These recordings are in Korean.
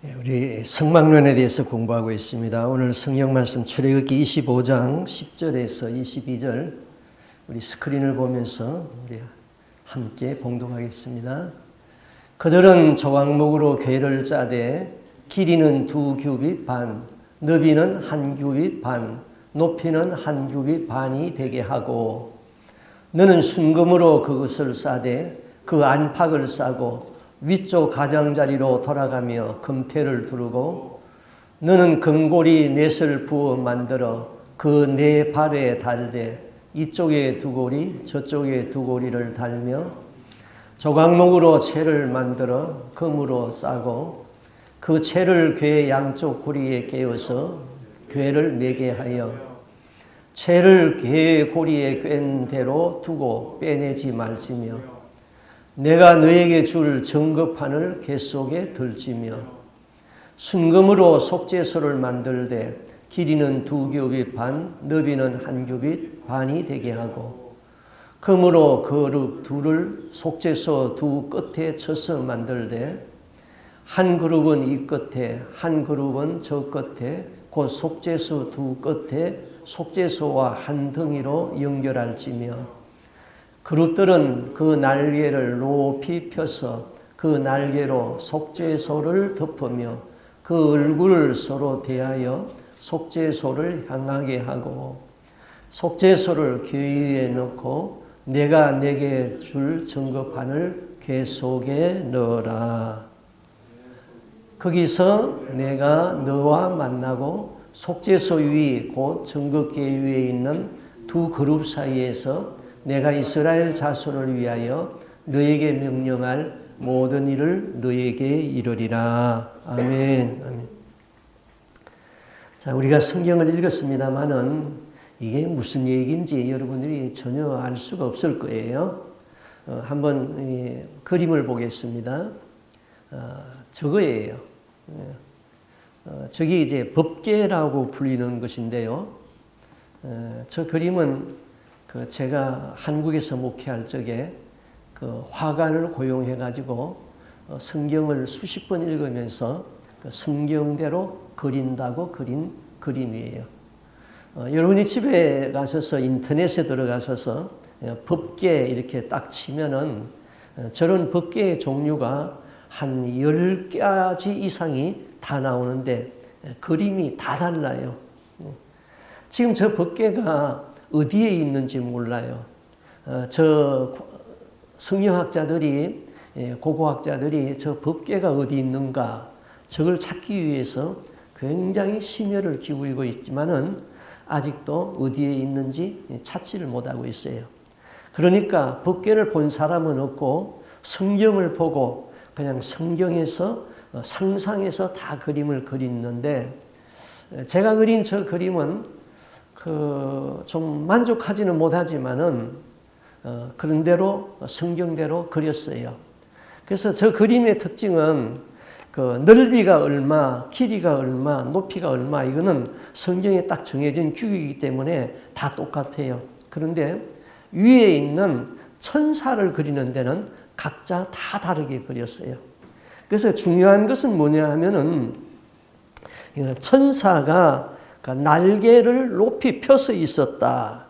우리 성막론에 대해서 공부하고 있습니다. 오늘 성경 말씀 출애굽기 25장 10절에서 22절 우리 스크린을 보면서 우리 함께 봉독하겠습니다. 그들은 조각목으로 궤를 짜되 길이는 2규빗 반, 너비는 1규빗 반, 높이는 1규빗 반이 되게 하고 너는 순금으로 그것을 싸되 그 안팎을 싸고 위쪽 가장자리로 돌아가며 금태를 두르고 너는 금고리 넷을 부어 만들어 그 네 발에 달되 이쪽에 두 고리 저쪽에 두 고리를 달며 조각목으로 채를 만들어 금으로 싸고 그 채를 궤 양쪽 고리에 깨어서 궤를 매게 하여 채를 궤 고리에 꿰는 대로 두고 빼내지 말지며 내가 너에게 줄 증거판을 궤 속에 들지며 순금으로 속죄소를 만들되 길이는 2규빗 반, 너비는 1규빗 반이 되게 하고 금으로 그룹 둘을 속죄소 두 끝에 쳐서 만들되 한 그룹은 이 끝에 한 그룹은 저 끝에 곧 속죄소 두 끝에 속죄소와 한 덩이로 연결할지며 그룹들은 그 날개를 높이 펴서 그 날개로 속죄소를 덮으며 그 얼굴을 서로 대하여 속죄소를 향하게 하고 속죄소를 궤 위에 넣고 내가 내게 줄 증거판을 궤 속에 넣어라. 거기서 내가 너와 만나고 속죄소 위 곧 증거궤 위에 있는 두 그룹 사이에서 내가 이스라엘 자손을 위하여 너에게 명령할 모든 일을 너에게 이루리라. 아멘. 아멘. 자, 우리가 성경을 읽었습니다만은 이게 무슨 얘기인지 여러분들이 전혀 알 수가 없을 거예요. 한번 그림을 보겠습니다. 저거예요. 저기 이제 법궤라고 불리는 것인데요. 저 그림은 제가 한국에서 목회할 적에 화가를 고용해 가지고 성경을 수십 번 읽으면서 성경대로 그린다고 그린 그림이에요. 여러분이 집에 가셔서 인터넷에 들어가셔서 법궤 이렇게 딱 치면은 저런 법궤의 종류가 한 10가지 이상이 다 나오는데 그림이 다 달라요. 지금 저 법궤가 어디에 있는지 몰라요. 저 성경학자들이, 고고학자들이 저 법궤가 어디 있는가 저걸 찾기 위해서 굉장히 심혈을 기울이고 있지만은 아직도 어디에 있는지 찾지를 못하고 있어요. 그러니까 법궤를 본 사람은 없고 성경을 보고 그냥 성경에서 상상해서 다 그림을 그리는데 제가 그린 저 그림은 좀 만족하지는 못하지만은 그런대로 성경대로 그렸어요. 그래서 저 그림의 특징은 넓이가 얼마, 길이가 얼마, 높이가 얼마 이거는 성경에 딱 정해진 규칙이기 때문에 다 똑같아요. 그런데 위에 있는 천사를 그리는 데는 각자 다 다르게 그렸어요. 그래서 중요한 것은 뭐냐 하면은 천사가 날개를 높이 펴서 있었다.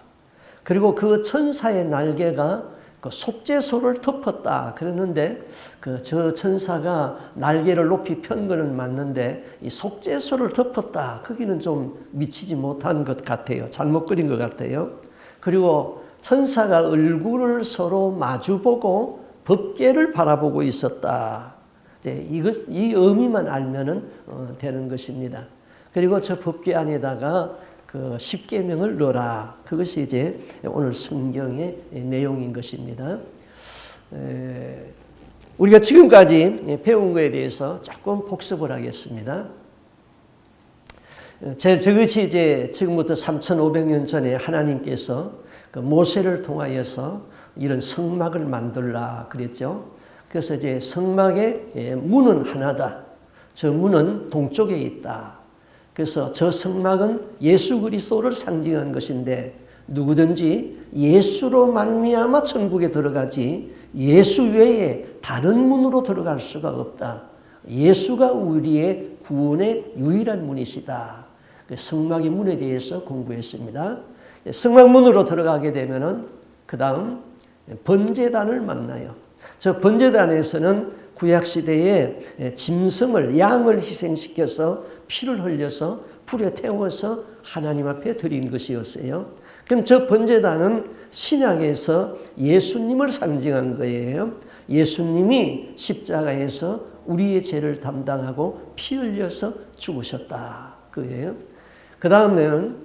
그리고 그 천사의 날개가 속죄소를 덮었다. 그랬는데 저 천사가 날개를 높이 편 거는 맞는데 이 속죄소를 덮었다. 거기는 좀 미치지 못한 것 같아요. 잘못 그린 것 같아요. 그리고 천사가 얼굴을 서로 마주보고 법궤를 바라보고 있었다. 이제 이 의미만 알면은 되는 것입니다. 그리고 저 법궤 안에다가 그 십계명을 넣어라. 그것이 이제 오늘 성경의 내용인 것입니다. 우리가 지금까지 배운 것에 대해서 조금 복습을 하겠습니다. 저것이 이제 지금부터 3,500년 전에 하나님께서 모세를 통하여서 이런 성막을 만들라 그랬죠. 그래서 이제 성막의 문은 하나다. 저 문은 동쪽에 있다. 그래서 저 성막은 예수 그리스도를 상징한 것인데 누구든지 예수로 말미암아 천국에 들어가지 예수 외에 다른 문으로 들어갈 수가 없다. 예수가 우리의 구원의 유일한 문이시다. 성막의 문에 대해서 공부했습니다. 성막문으로 들어가게 되면은 그 다음 번제단을 만나요. 저 번제단에서는 구약시대에 짐승을, 양을 희생시켜서 피를 흘려서 불에 태워서 하나님 앞에 드린 것이었어요. 그럼 저 번제단은 신약에서 예수님을 상징한 거예요. 예수님이 십자가에서 우리의 죄를 담당하고 피 흘려서 죽으셨다. 그거예요. 그 다음에는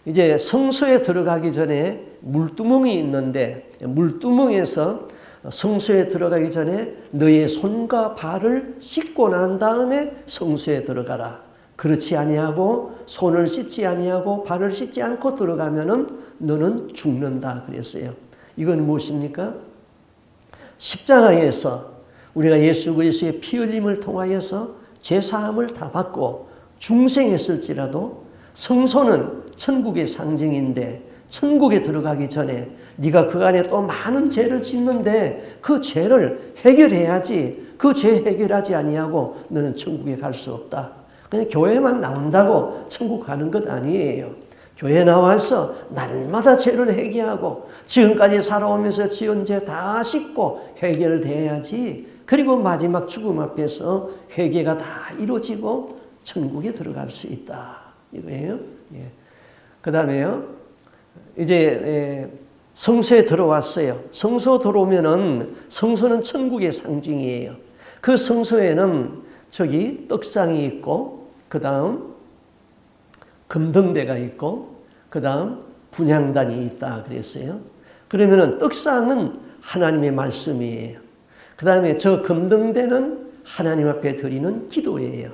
이제 성소에 들어가기 전에 물두멍이 있는데, 물두멍에서 성소에 들어가기 전에 너의 손과 발을 씻고 난 다음에 성소에 들어가라. 그렇지 아니하고 손을 씻지 아니하고 발을 씻지 않고 들어가면은 너는 죽는다 그랬어요. 이건 무엇입니까? 십자가에서 우리가 예수 그리스도의 피 흘림을 통하여서 죄 사함을 다 받고 중생했을지라도 성소는 천국의 상징인데 천국에 들어가기 전에 네가 그 안에 또 많은 죄를 짓는데 그 죄를 해결해야지. 그 죄 해결하지 아니하고 너는 천국에 갈 수 없다. 그냥 교회만 나온다고 천국 가는 것 아니에요. 교회 나와서 날마다 죄를 회개하고 지금까지 살아오면서 지은 죄 다 씻고 해결돼야지. 그리고 마지막 죽음 앞에서 회개가 다 이루어지고 천국에 들어갈 수 있다. 이거예요. 예. 그 다음에요. 이제 성소에 들어왔어요. 성소 들어오면은 성소는 천국의 상징이에요. 그 성소에는 저기 떡상이 있고 그 다음 금등대가 있고 그 다음 분향단이 있다 그랬어요. 그러면은 떡상은 하나님의 말씀이에요. 그 다음에 저 금등대는 하나님 앞에 드리는 기도예요.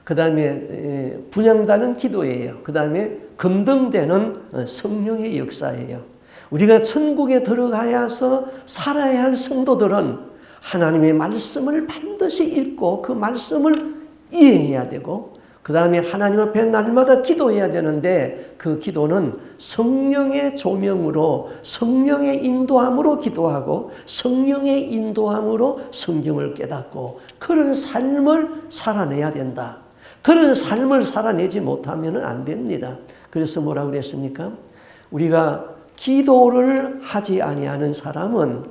그 다음에 분향단은 기도예요. 그 다음에 금등대는 성령의 역사예요. 우리가 천국에 들어가야서 살아야 할 성도들은 하나님의 말씀을 반드시 읽고 그 말씀을 이해해야 되고 그 다음에 하나님 앞에 날마다 기도해야 되는데 그 기도는 성령의 조명으로 성령의 인도함으로 기도하고 성령의 인도함으로 성경을 깨닫고 그런 삶을 살아내야 된다. 그런 삶을 살아내지 못하면 안 됩니다. 그래서 뭐라고 그랬습니까? 우리가 기도를 하지 아니하는 사람은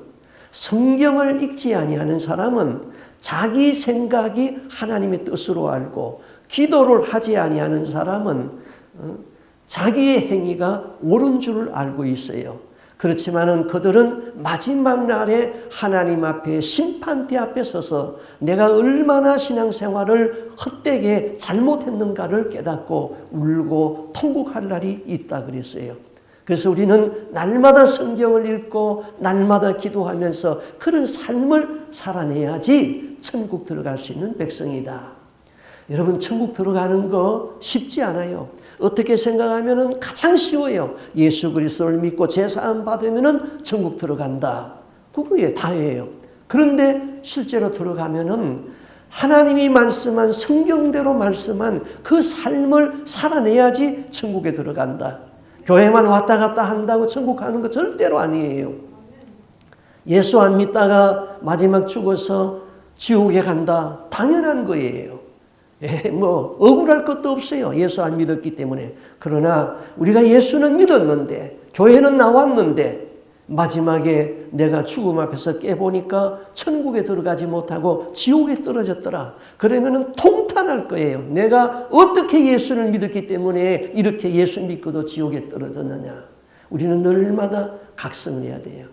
성경을 읽지 아니하는 사람은 자기 생각이 하나님의 뜻으로 알고 기도를 하지 아니하는 사람은 자기의 행위가 옳은 줄 알고 있어요. 그렇지만은 그들은 마지막 날에 하나님 앞에 심판대 앞에 서서 내가 얼마나 신앙생활을 헛되게 잘못했는가를 깨닫고 울고 통곡할 날이 있다 그랬어요. 그래서 우리는 날마다 성경을 읽고 날마다 기도하면서 그런 삶을 살아내야지 천국 들어갈 수 있는 백성이다. 여러분 천국 들어가는 거 쉽지 않아요. 어떻게 생각하면 가장 쉬워요. 예수 그리스도를 믿고 제사함 받으면 천국 들어간다. 그거에 다예요. 그런데 실제로 들어가면은 하나님이 말씀한 성경대로 말씀한 그 삶을 살아내야지 천국에 들어간다. 교회만 왔다 갔다 한다고 천국 가는 거 절대로 아니에요. 예수 안 믿다가 마지막 죽어서 지옥에 간다. 당연한 거예요. 뭐 억울할 것도 없어요. 예수 안 믿었기 때문에. 그러나 우리가 예수는 믿었는데 교회는 나왔는데 마지막에 내가 죽음 앞에서 깨보니까 천국에 들어가지 못하고 지옥에 떨어졌더라. 그러면은 통탄할 거예요. 내가 어떻게 예수를 믿었기 때문에 이렇게 예수 믿고도 지옥에 떨어졌느냐. 우리는 늘마다 각성을 해야 돼요.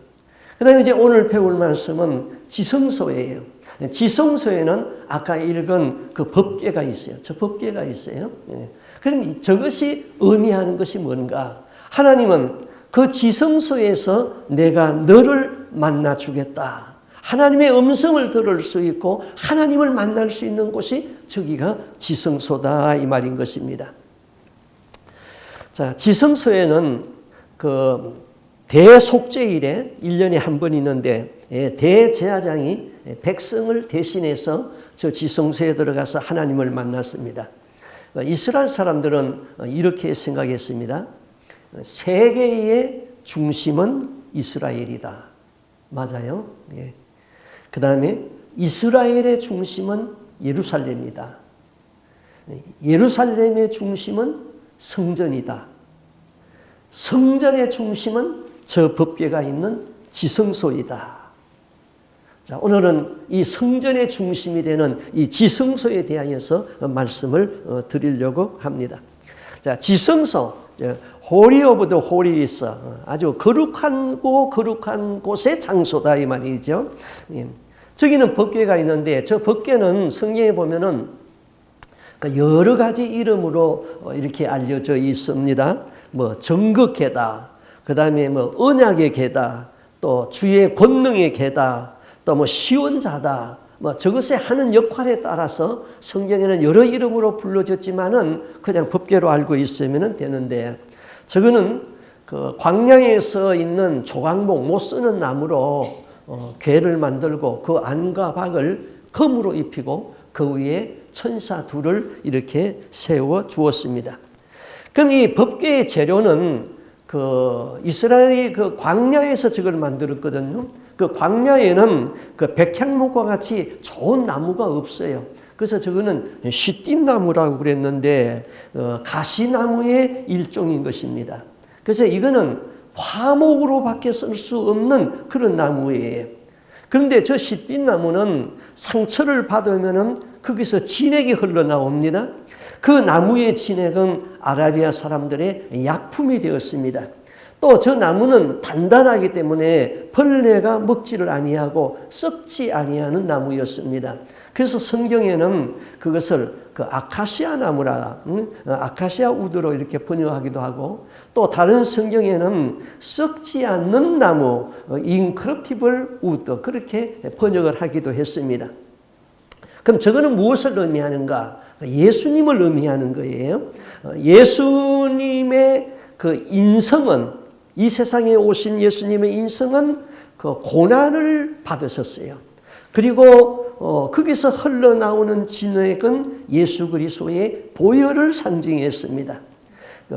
그 다음에 이제 오늘 배울 말씀은 지성소예요. 지성소에는 아까 읽은 그 법궤가 있어요. 저 법궤가 있어요. 그럼 저것이 의미하는 것이 뭔가? 하나님은 그 지성소에서 내가 너를 만나 주겠다. 하나님의 음성을 들을 수 있고 하나님을 만날 수 있는 곳이 저기가 지성소다 이 말인 것입니다. 자, 지성소에는 그 대속죄일에 1년에 한 번 있는데 대제사장이 백성을 대신해서 저 지성소에 들어가서 하나님을 만났습니다. 이스라엘 사람들은 이렇게 생각했습니다. 세계의 중심은 이스라엘이다. 맞아요. 예. 그 다음에 이스라엘의 중심은 예루살렘이다. 예루살렘의 중심은 성전이다. 성전의 중심은 저 법궤가 있는 지성소이다. 자, 오늘은 이 성전의 중심이 되는 이 지성소에 대하여서 말씀을 드리려고 합니다. 자, 지성소, 홀리 오브 더 홀리리스, 아주 거룩한 곳의 장소다 이 말이죠. 저기는 법궤가 있는데 저 법궤는 성경에 보면은 여러 가지 이름으로 이렇게 알려져 있습니다. 뭐 정극궤다, 그 다음에 뭐 언약의 궤다, 또 주의 권능의 궤다, 또 뭐 시원자다. 뭐 저것에 하는 역할에 따라서 성경에는 여러 이름으로 불러졌지만은 그냥 법궤로 알고 있으면 되는데, 저거는 그 광야에서 있는 조각목 못 쓰는 나무로 궤를 만들고 그 안과 박을 금으로 입히고 그 위에 천사 둘을 이렇게 세워 주었습니다. 그럼 이 법궤의 재료는 그 이스라엘이 그 광야에서 저걸 만들었거든요. 그 광야에는 그 백향목과 같이 좋은 나무가 없어요. 그래서 저거는 시띠나무라고 그랬는데 가시나무의 일종인 것입니다. 그래서 이거는 화목으로밖에 쓸 수 없는 그런 나무예요. 그런데 저 시띠나무는 상처를 받으면은 거기서 진액이 흘러나옵니다. 그 나무의 진액은 아라비아 사람들의 약품이 되었습니다. 또 저 나무는 단단하기 때문에 벌레가 먹지를 아니하고 썩지 아니하는 나무였습니다. 그래서 성경에는 그것을 그 아카시아 나무라, 아카시아 우드로 이렇게 번역하기도 하고, 또 다른 성경에는 썩지 않는 나무, incorruptible wood 그렇게 번역을 하기도 했습니다. 그럼 저거는 무엇을 의미하는가? 예수님을 의미하는 거예요. 예수님의 그 인성은, 이 세상에 오신 예수님의 인성은 그 고난을 받으셨어요. 그리고 거기서 흘러나오는 진액은 예수 그리스도의 보혈을 상징했습니다.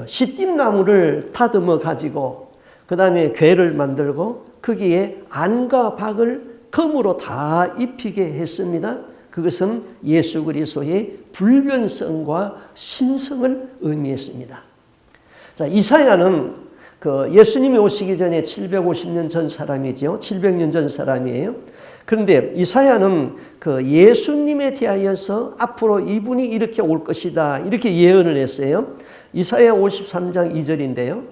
시띠나무를 다듬어 가지고 그 다음에 궤를 만들고 거기에 안과 박을 금으로 다 입히게 했습니다. 그것은 예수 그리스도의 불변성과 신성을 의미했습니다. 자, 이사야는 그 예수님이 오시기 전에 750년 전 사람이죠. 700년 전 사람이에요. 그런데 이사야는 그 예수님에 대하여서 앞으로 이분이 이렇게 올 것이다, 이렇게 예언을 했어요. 이사야 53장 2절인데요.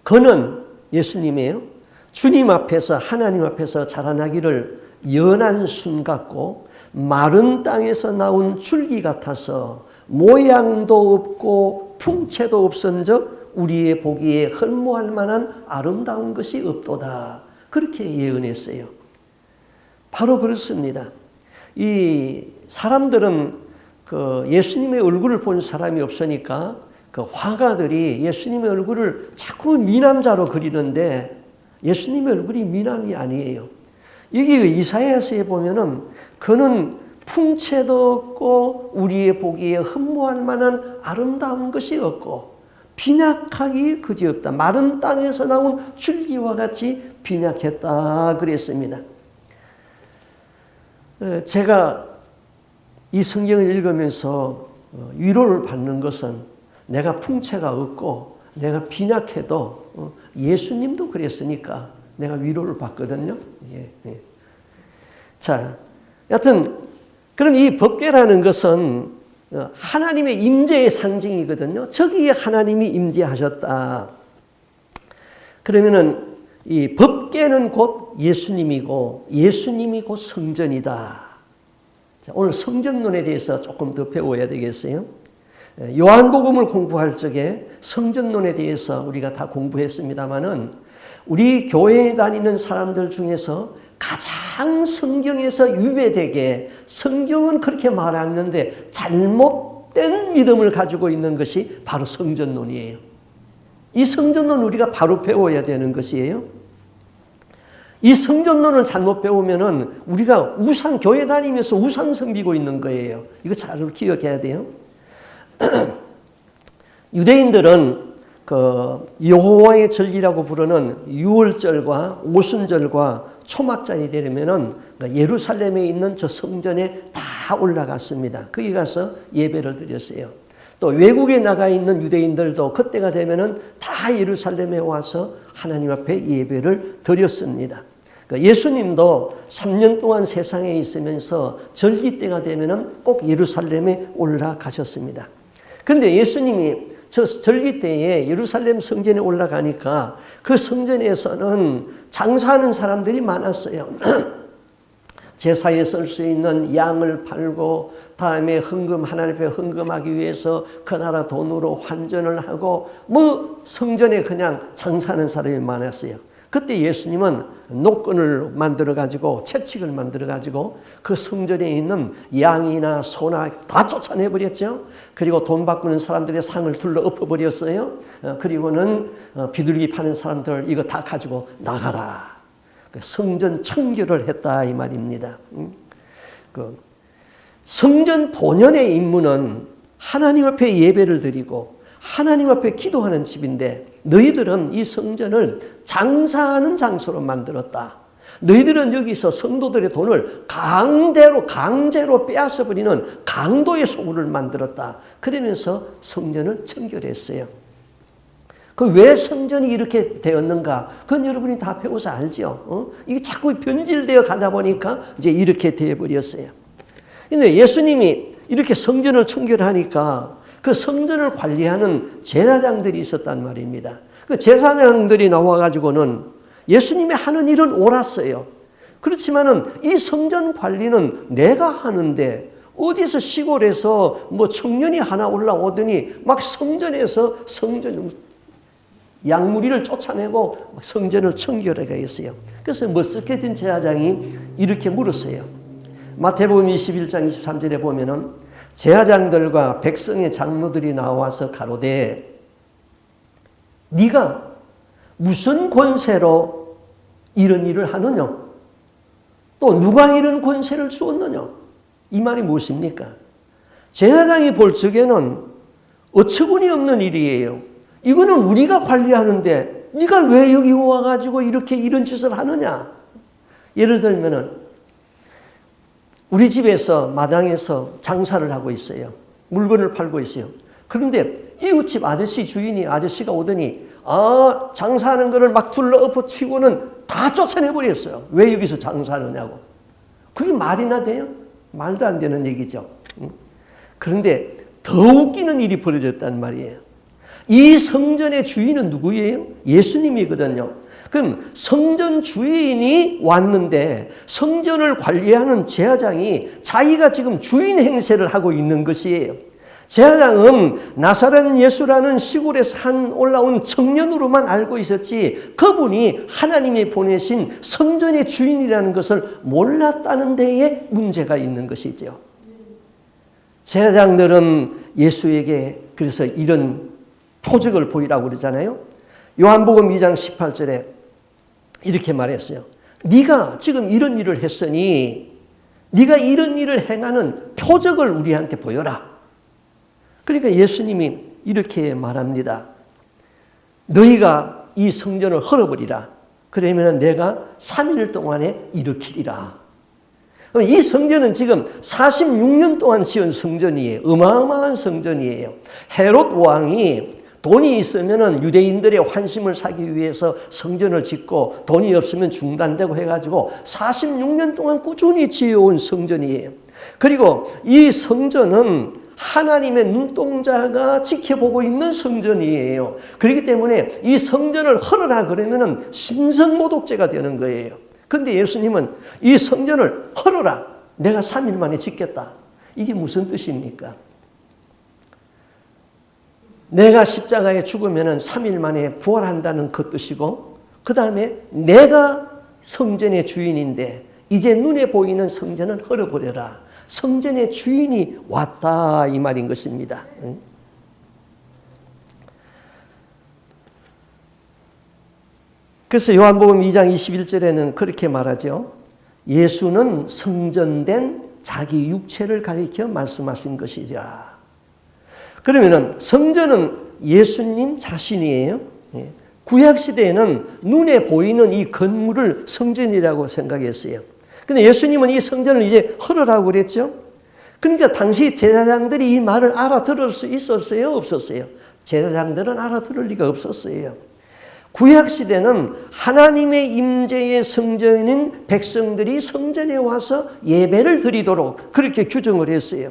그는, 예수님이에요, 주님 앞에서, 하나님 앞에서 자라나기를 연한 순 같고 마른 땅에서 나온 줄기 같아서 모양도 없고 풍채도 없은즉 우리의 보기에 흠모할 만한 아름다운 것이 없도다. 그렇게 예언했어요. 바로 그렇습니다. 이 사람들은 그 예수님의 얼굴을 본 사람이 없으니까 그 화가들이 예수님의 얼굴을 자꾸 미남자로 그리는데 예수님의 얼굴이 미남이 아니에요. 여기 이사야서에 보면은 그는 풍채도 없고 우리의 보기에 흠모할 만한 아름다운 것이 없고 빈약하기 그지없다. 마른 땅에서 나온 줄기와 같이 빈약했다 그랬습니다. 제가 이 성경을 읽으면서 위로를 받는 것은 내가 풍채가 없고 내가 빈약해도 예수님도 그랬으니까 내가 위로를 받거든요. 예. 자, 여하튼 그럼 이 법궤라는 것은 하나님의 임재의 상징이거든요. 저기에 하나님이 임재하셨다. 그러면은 이 법궤는 곧 예수님이고 예수님이 곧 성전이다. 자, 오늘 성전론에 대해서 조금 더 배워야 되겠어요. 요한복음을 공부할 적에 성전론에 대해서 우리가 다 공부했습니다마는 우리 교회에 다니는 사람들 중에서 가장 성경에서 유배되게, 성경은 그렇게 말하는데 잘못된 믿음을 가지고 있는 것이 바로 성전론이에요. 이 성전론 우리가 바로 배워야 되는 것이에요. 이 성전론을 잘못 배우면은 우리가 교회 다니면서 우상 섬기고 있는 거예요. 이거 잘 기억해야 돼요. 유대인들은 그 여호와의 절기라고 부르는 유월절과 오순절과 초막절이 되려면은 예루살렘에 있는 저 성전에 다 다 올라갔습니다. 거기 가서 예배를 드렸어요. 또 외국에 나가 있는 유대인들도 그때가 되면은 다 예루살렘에 와서 하나님 앞에 예배를 드렸습니다. 예수님도 3년 동안 세상에 있으면서 절기 때가 되면은 꼭 예루살렘에 올라가셨습니다. 그런데 예수님이 저 절기 때에 예루살렘 성전에 올라가니까 그 성전에서는 장사하는 사람들이 많았어요. 제사에 쓸 수 있는 양을 팔고 다음에 헌금 하나님 앞에 헌금하기 위해서 그 나라 돈으로 환전을 하고 뭐 성전에 그냥 장사하는 사람이 많았어요. 그때 예수님은 노끈을 만들어 가지고 채찍을 만들어 가지고 그 성전에 있는 양이나 소나 다 쫓아내 버렸죠. 그리고 돈 바꾸는 사람들의 상을 둘러 엎어 버렸어요. 그리고는 비둘기 파는 사람들 이거 다 가지고 나가라. 성전 청결을 했다 이 말입니다. 그 성전 본연의 임무는 하나님 앞에 예배를 드리고 하나님 앞에 기도하는 집인데 너희들은 이 성전을 장사하는 장소로 만들었다. 너희들은 여기서 성도들의 돈을 강제로 빼앗아 버리는 강도의 소굴을 만들었다. 그러면서 성전을 청결했어요. 그 왜 성전이 이렇게 되었는가? 그건 여러분이 다 배워서 알죠. 이게 자꾸 변질되어 가다 보니까 이제 이렇게 되어버렸어요. 근데 예수님이 이렇게 성전을 청결하니까 그 성전을 관리하는 제사장들이 있었단 말입니다. 그 제사장들이 나와가지고는 예수님이 하는 일은 옳았어요. 그렇지만은 이 성전 관리는 내가 하는데 어디서 시골에서 뭐 청년이 하나 올라오더니 막 성전에서 양무리를 쫓아내고 성전을 청결하게 했어요. 그래서 머쓱해진 제사장이 이렇게 물었어요. 마태복음 21장 23절에 보면은 제사장들과 백성의 장로들이 나와서 가로되 네가 무슨 권세로 이런 일을 하느냐? 또 누가 이런 권세를 주었느냐? 이 말이 무엇입니까? 제사장이 볼 적에는 어처구니 없는 일이에요. 이거는 우리가 관리하는데 네가 왜 여기 와가지고 이런 짓을 하느냐? 예를 들면은 우리 집에서 마당에서 장사를 하고 있어요. 물건을 팔고 있어요. 그런데 이웃집 아저씨가 오더니 장사하는 거를 막 둘러 엎어치고는 다 쫓아내버렸어요. 왜 여기서 장사하느냐고. 그게 말이나 돼요? 말도 안 되는 얘기죠. 그런데 더 웃기는 일이 벌어졌단 말이에요. 이 성전의 주인은 누구예요? 예수님이거든요. 그럼 성전 주인이 왔는데 성전을 관리하는 제사장이 자기가 지금 주인 행세를 하고 있는 것이에요. 제사장은 나사렛 예수라는 시골에서 올라온 청년으로만 알고 있었지 그분이 하나님이 보내신 성전의 주인이라는 것을 몰랐다는 데에 문제가 있는 것이죠. 제사장들은 예수에게 그래서 이런 표적을 보이라고 그러잖아요. 요한복음 2장 18절에 이렇게 말했어요. 네가 지금 이런 일을 했으니 네가 이런 일을 행하는 표적을 우리한테 보여라. 그러니까 예수님이 이렇게 말합니다. 너희가 이 성전을 헐어버리라. 그러면 내가 3일 동안에 일으키리라. 이 성전은 지금 46년 동안 지은 성전이에요. 어마어마한 성전이에요. 헤롯 왕이 돈이 있으면 유대인들의 환심을 사기 위해서 성전을 짓고 돈이 없으면 중단되고 해가지고 46년 동안 꾸준히 지어온 성전이에요. 그리고 이 성전은 하나님의 눈동자가 지켜보고 있는 성전이에요. 그렇기 때문에 이 성전을 헐어라 그러면 신성모독죄가 되는 거예요. 그런데 예수님은 이 성전을 헐어라. 내가 3일 만에 짓겠다. 이게 무슨 뜻입니까? 내가 십자가에 죽으면 3일 만에 부활한다는 그 뜻이고 그 다음에 내가 성전의 주인인데 이제 눈에 보이는 성전은 헐어버려라. 성전의 주인이 왔다 이 말인 것입니다. 그래서 요한복음 2장 21절에는 그렇게 말하죠. 예수는 성전된 자기 육체를 가리켜 말씀하신 것이자. 그러면은 성전은 예수님 자신이에요. 구약시대에는 눈에 보이는 이 건물을 성전이라고 생각했어요. 근데 예수님은 이 성전을 이제 헐으라고 그랬죠. 그러니까 당시 제사장들이 이 말을 알아들을 수 있었어요? 없었어요? 제사장들은 알아들을 리가 없었어요. 구약시대는 하나님의 임재의 성전인 백성들이 성전에 와서 예배를 드리도록 그렇게 규정을 했어요.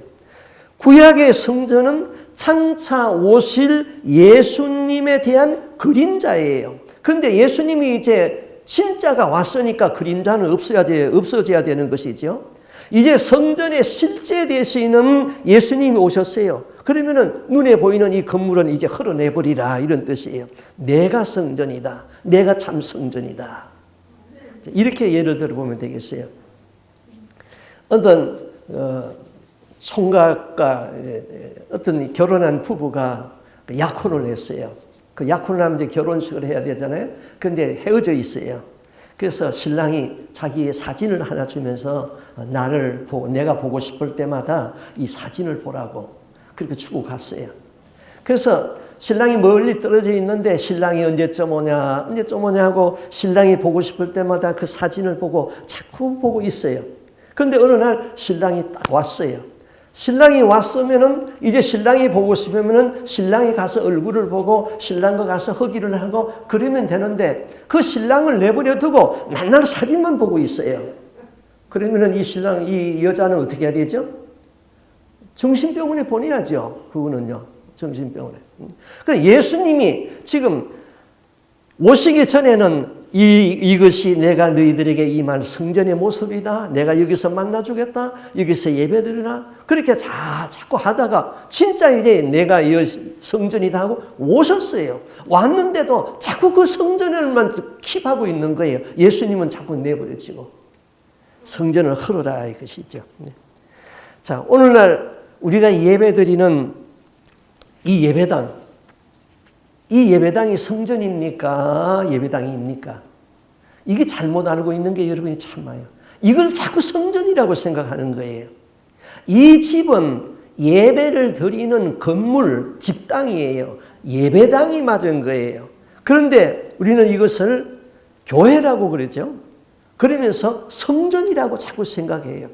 구약의 성전은 장차 오실 예수님에 대한 그림자예요. 그런데 예수님이 이제 진짜가 왔으니까 그림자는 없어져야 되는 것이죠. 이제 성전에 실제 되시는 예수님이 오셨어요. 그러면은 눈에 보이는 이 건물은 이제 헐어내버리라 이런 뜻이에요. 내가 성전이다. 내가 참 성전이다. 이렇게 예를 들어보면 되겠어요. 어떤 총각과 어떤 결혼한 부부가 약혼을 했어요. 그 약혼을 하면 이제 결혼식을 해야 되잖아요. 그런데 헤어져 있어요. 그래서 신랑이 자기의 사진을 하나 주면서 나를 보고 내가 보고 싶을 때마다 이 사진을 보라고 그렇게 주고 갔어요. 그래서 신랑이 멀리 떨어져 있는데 신랑이 언제쯤 오냐 하고 신랑이 보고 싶을 때마다 그 사진을 보고 자꾸 보고 있어요. 그런데 어느 날 신랑이 딱 왔어요. 신랑이 왔으면은 이제 신랑이 보고 싶으면은 신랑이 가서 얼굴을 보고 신랑과 가서 허기를 하고 그러면 되는데 그 신랑을 내버려 두고 맨날 사진만 보고 있어요. 그러면은 이 여자는 어떻게 해야 되죠? 정신병원에 보내야죠. 그거는요. 정신병원에. 그러니까 예수님이 지금 오시기 전에는 이것이 내가 너희들에게 임할 성전의 모습이다. 내가 여기서 만나주겠다. 여기서 예배드리라. 그렇게 자꾸 하다가 진짜 이제 내가 성전이다 하고 오셨어요. 왔는데도 자꾸 그 성전을만 킵하고 있는 거예요. 예수님은 자꾸 내버려지고 성전을 헐어라 이것이죠. 자, 오늘날 우리가 예배드리는 이 예배당이 성전입니까? 예배당입니까? 이게 잘못 알고 있는 게 여러분이 참 많아요. 이걸 자꾸 성전이라고 생각하는 거예요. 이 집은 예배를 드리는 건물, 집당이에요. 예배당이 맞은 거예요. 그런데 우리는 이것을 교회라고 그러죠. 그러면서 성전이라고 자꾸 생각해요.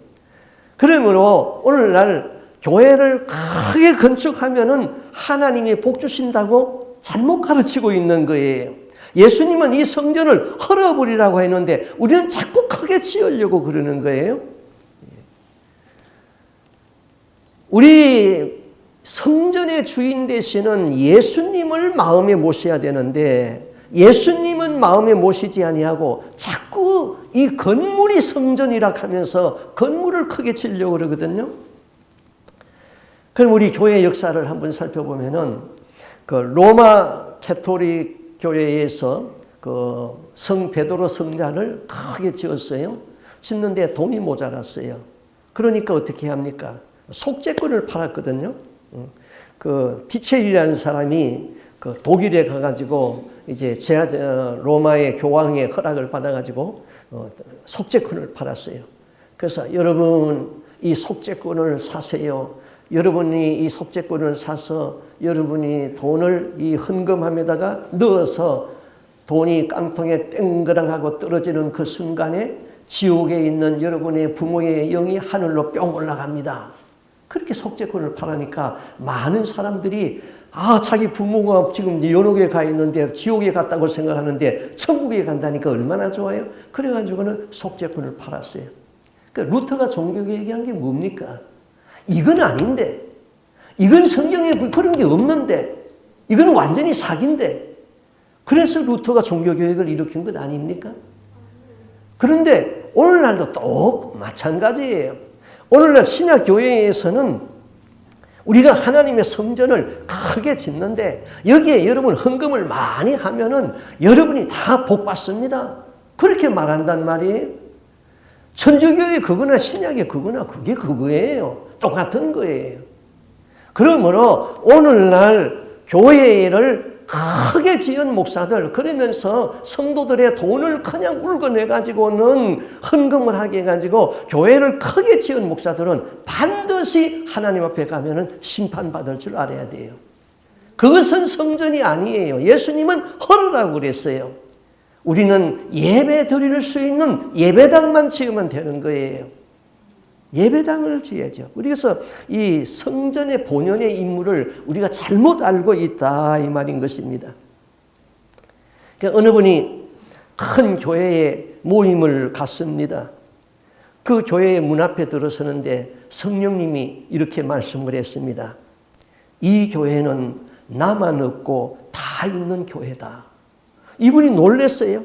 그러므로 오늘날 교회를 크게 건축하면은 하나님이 복 주신다고 잘못 가르치고 있는 거예요. 예수님은 이 성전을 헐어버리라고 했는데 우리는 자꾸 크게 지으려고 그러는 거예요. 우리 성전의 주인 되시는 예수님을 마음에 모셔야 되는데 예수님은 마음에 모시지 아니하고 자꾸 이 건물이 성전이라 하면서 건물을 크게 지으려고 그러거든요. 그럼 우리 교회 역사를 한번 살펴보면은 그 로마 캐토릭 교회에서 그 성 베드로 성전을 크게 지었어요. 짓는데 돈이 모자랐어요. 그러니까 어떻게 합니까? 속죄권을 팔았거든요. 그 디체리라는 사람이 그 독일에 가가지고 이제 로마의 교황의 허락을 받아가지고 속죄권을 팔았어요. 그래서 여러분 이 속죄권을 사세요. 여러분이 이 속죄권을 사서 여러분이 돈을 이 헌금함에다가 넣어서 돈이 깡통에 땡그랑하고 떨어지는 그 순간에 지옥에 있는 여러분의 부모의 영이 하늘로 뿅 올라갑니다. 그렇게 속죄권을 팔으니까 많은 사람들이 자기 부모가 지금 연옥에 가 있는데 지옥에 갔다고 생각하는데 천국에 간다니까 얼마나 좋아요. 그래가지고는 속죄권을 팔았어요. 그러니까 루터가 종교개 얘기한 게 뭡니까? 이건 아닌데, 이건 성경에 그런 게 없는데, 이건 완전히 사기인데, 그래서 루터가 종교개혁을 일으킨 것 아닙니까? 그런데 오늘날도 또 마찬가지예요. 오늘날 신약교회에서는 우리가 하나님의 성전을 크게 짓는데 여기에 여러분 헌금을 많이 하면은 여러분이 다 복 받습니다. 그렇게 말한단 말이에요. 천주교의 그거나 신약의 그거나 그게 그거예요. 똑같은 거예요. 그러므로 오늘날 교회를 크게 지은 목사들 그러면서 성도들의 돈을 그냥 울거내가지고는 헌금을 하게 해가지고 교회를 크게 지은 목사들은 반드시 하나님 앞에 가면은 심판받을 줄 알아야 돼요. 그것은 성전이 아니에요. 예수님은 헐으라고 그랬어요. 우리는 예배 드릴 수 있는 예배당만 지으면 되는 거예요. 예배당을 지어야죠. 그래서 이 성전의 본연의 임무를 우리가 잘못 알고 있다 이 말인 것입니다. 그러니까 어느 분이 큰 교회에 모임을 갔습니다. 그 교회의 문 앞에 들어서는데 성령님이 이렇게 말씀을 했습니다. 이 교회는 나만 없고 다 있는 교회다. 이분이 놀랐어요.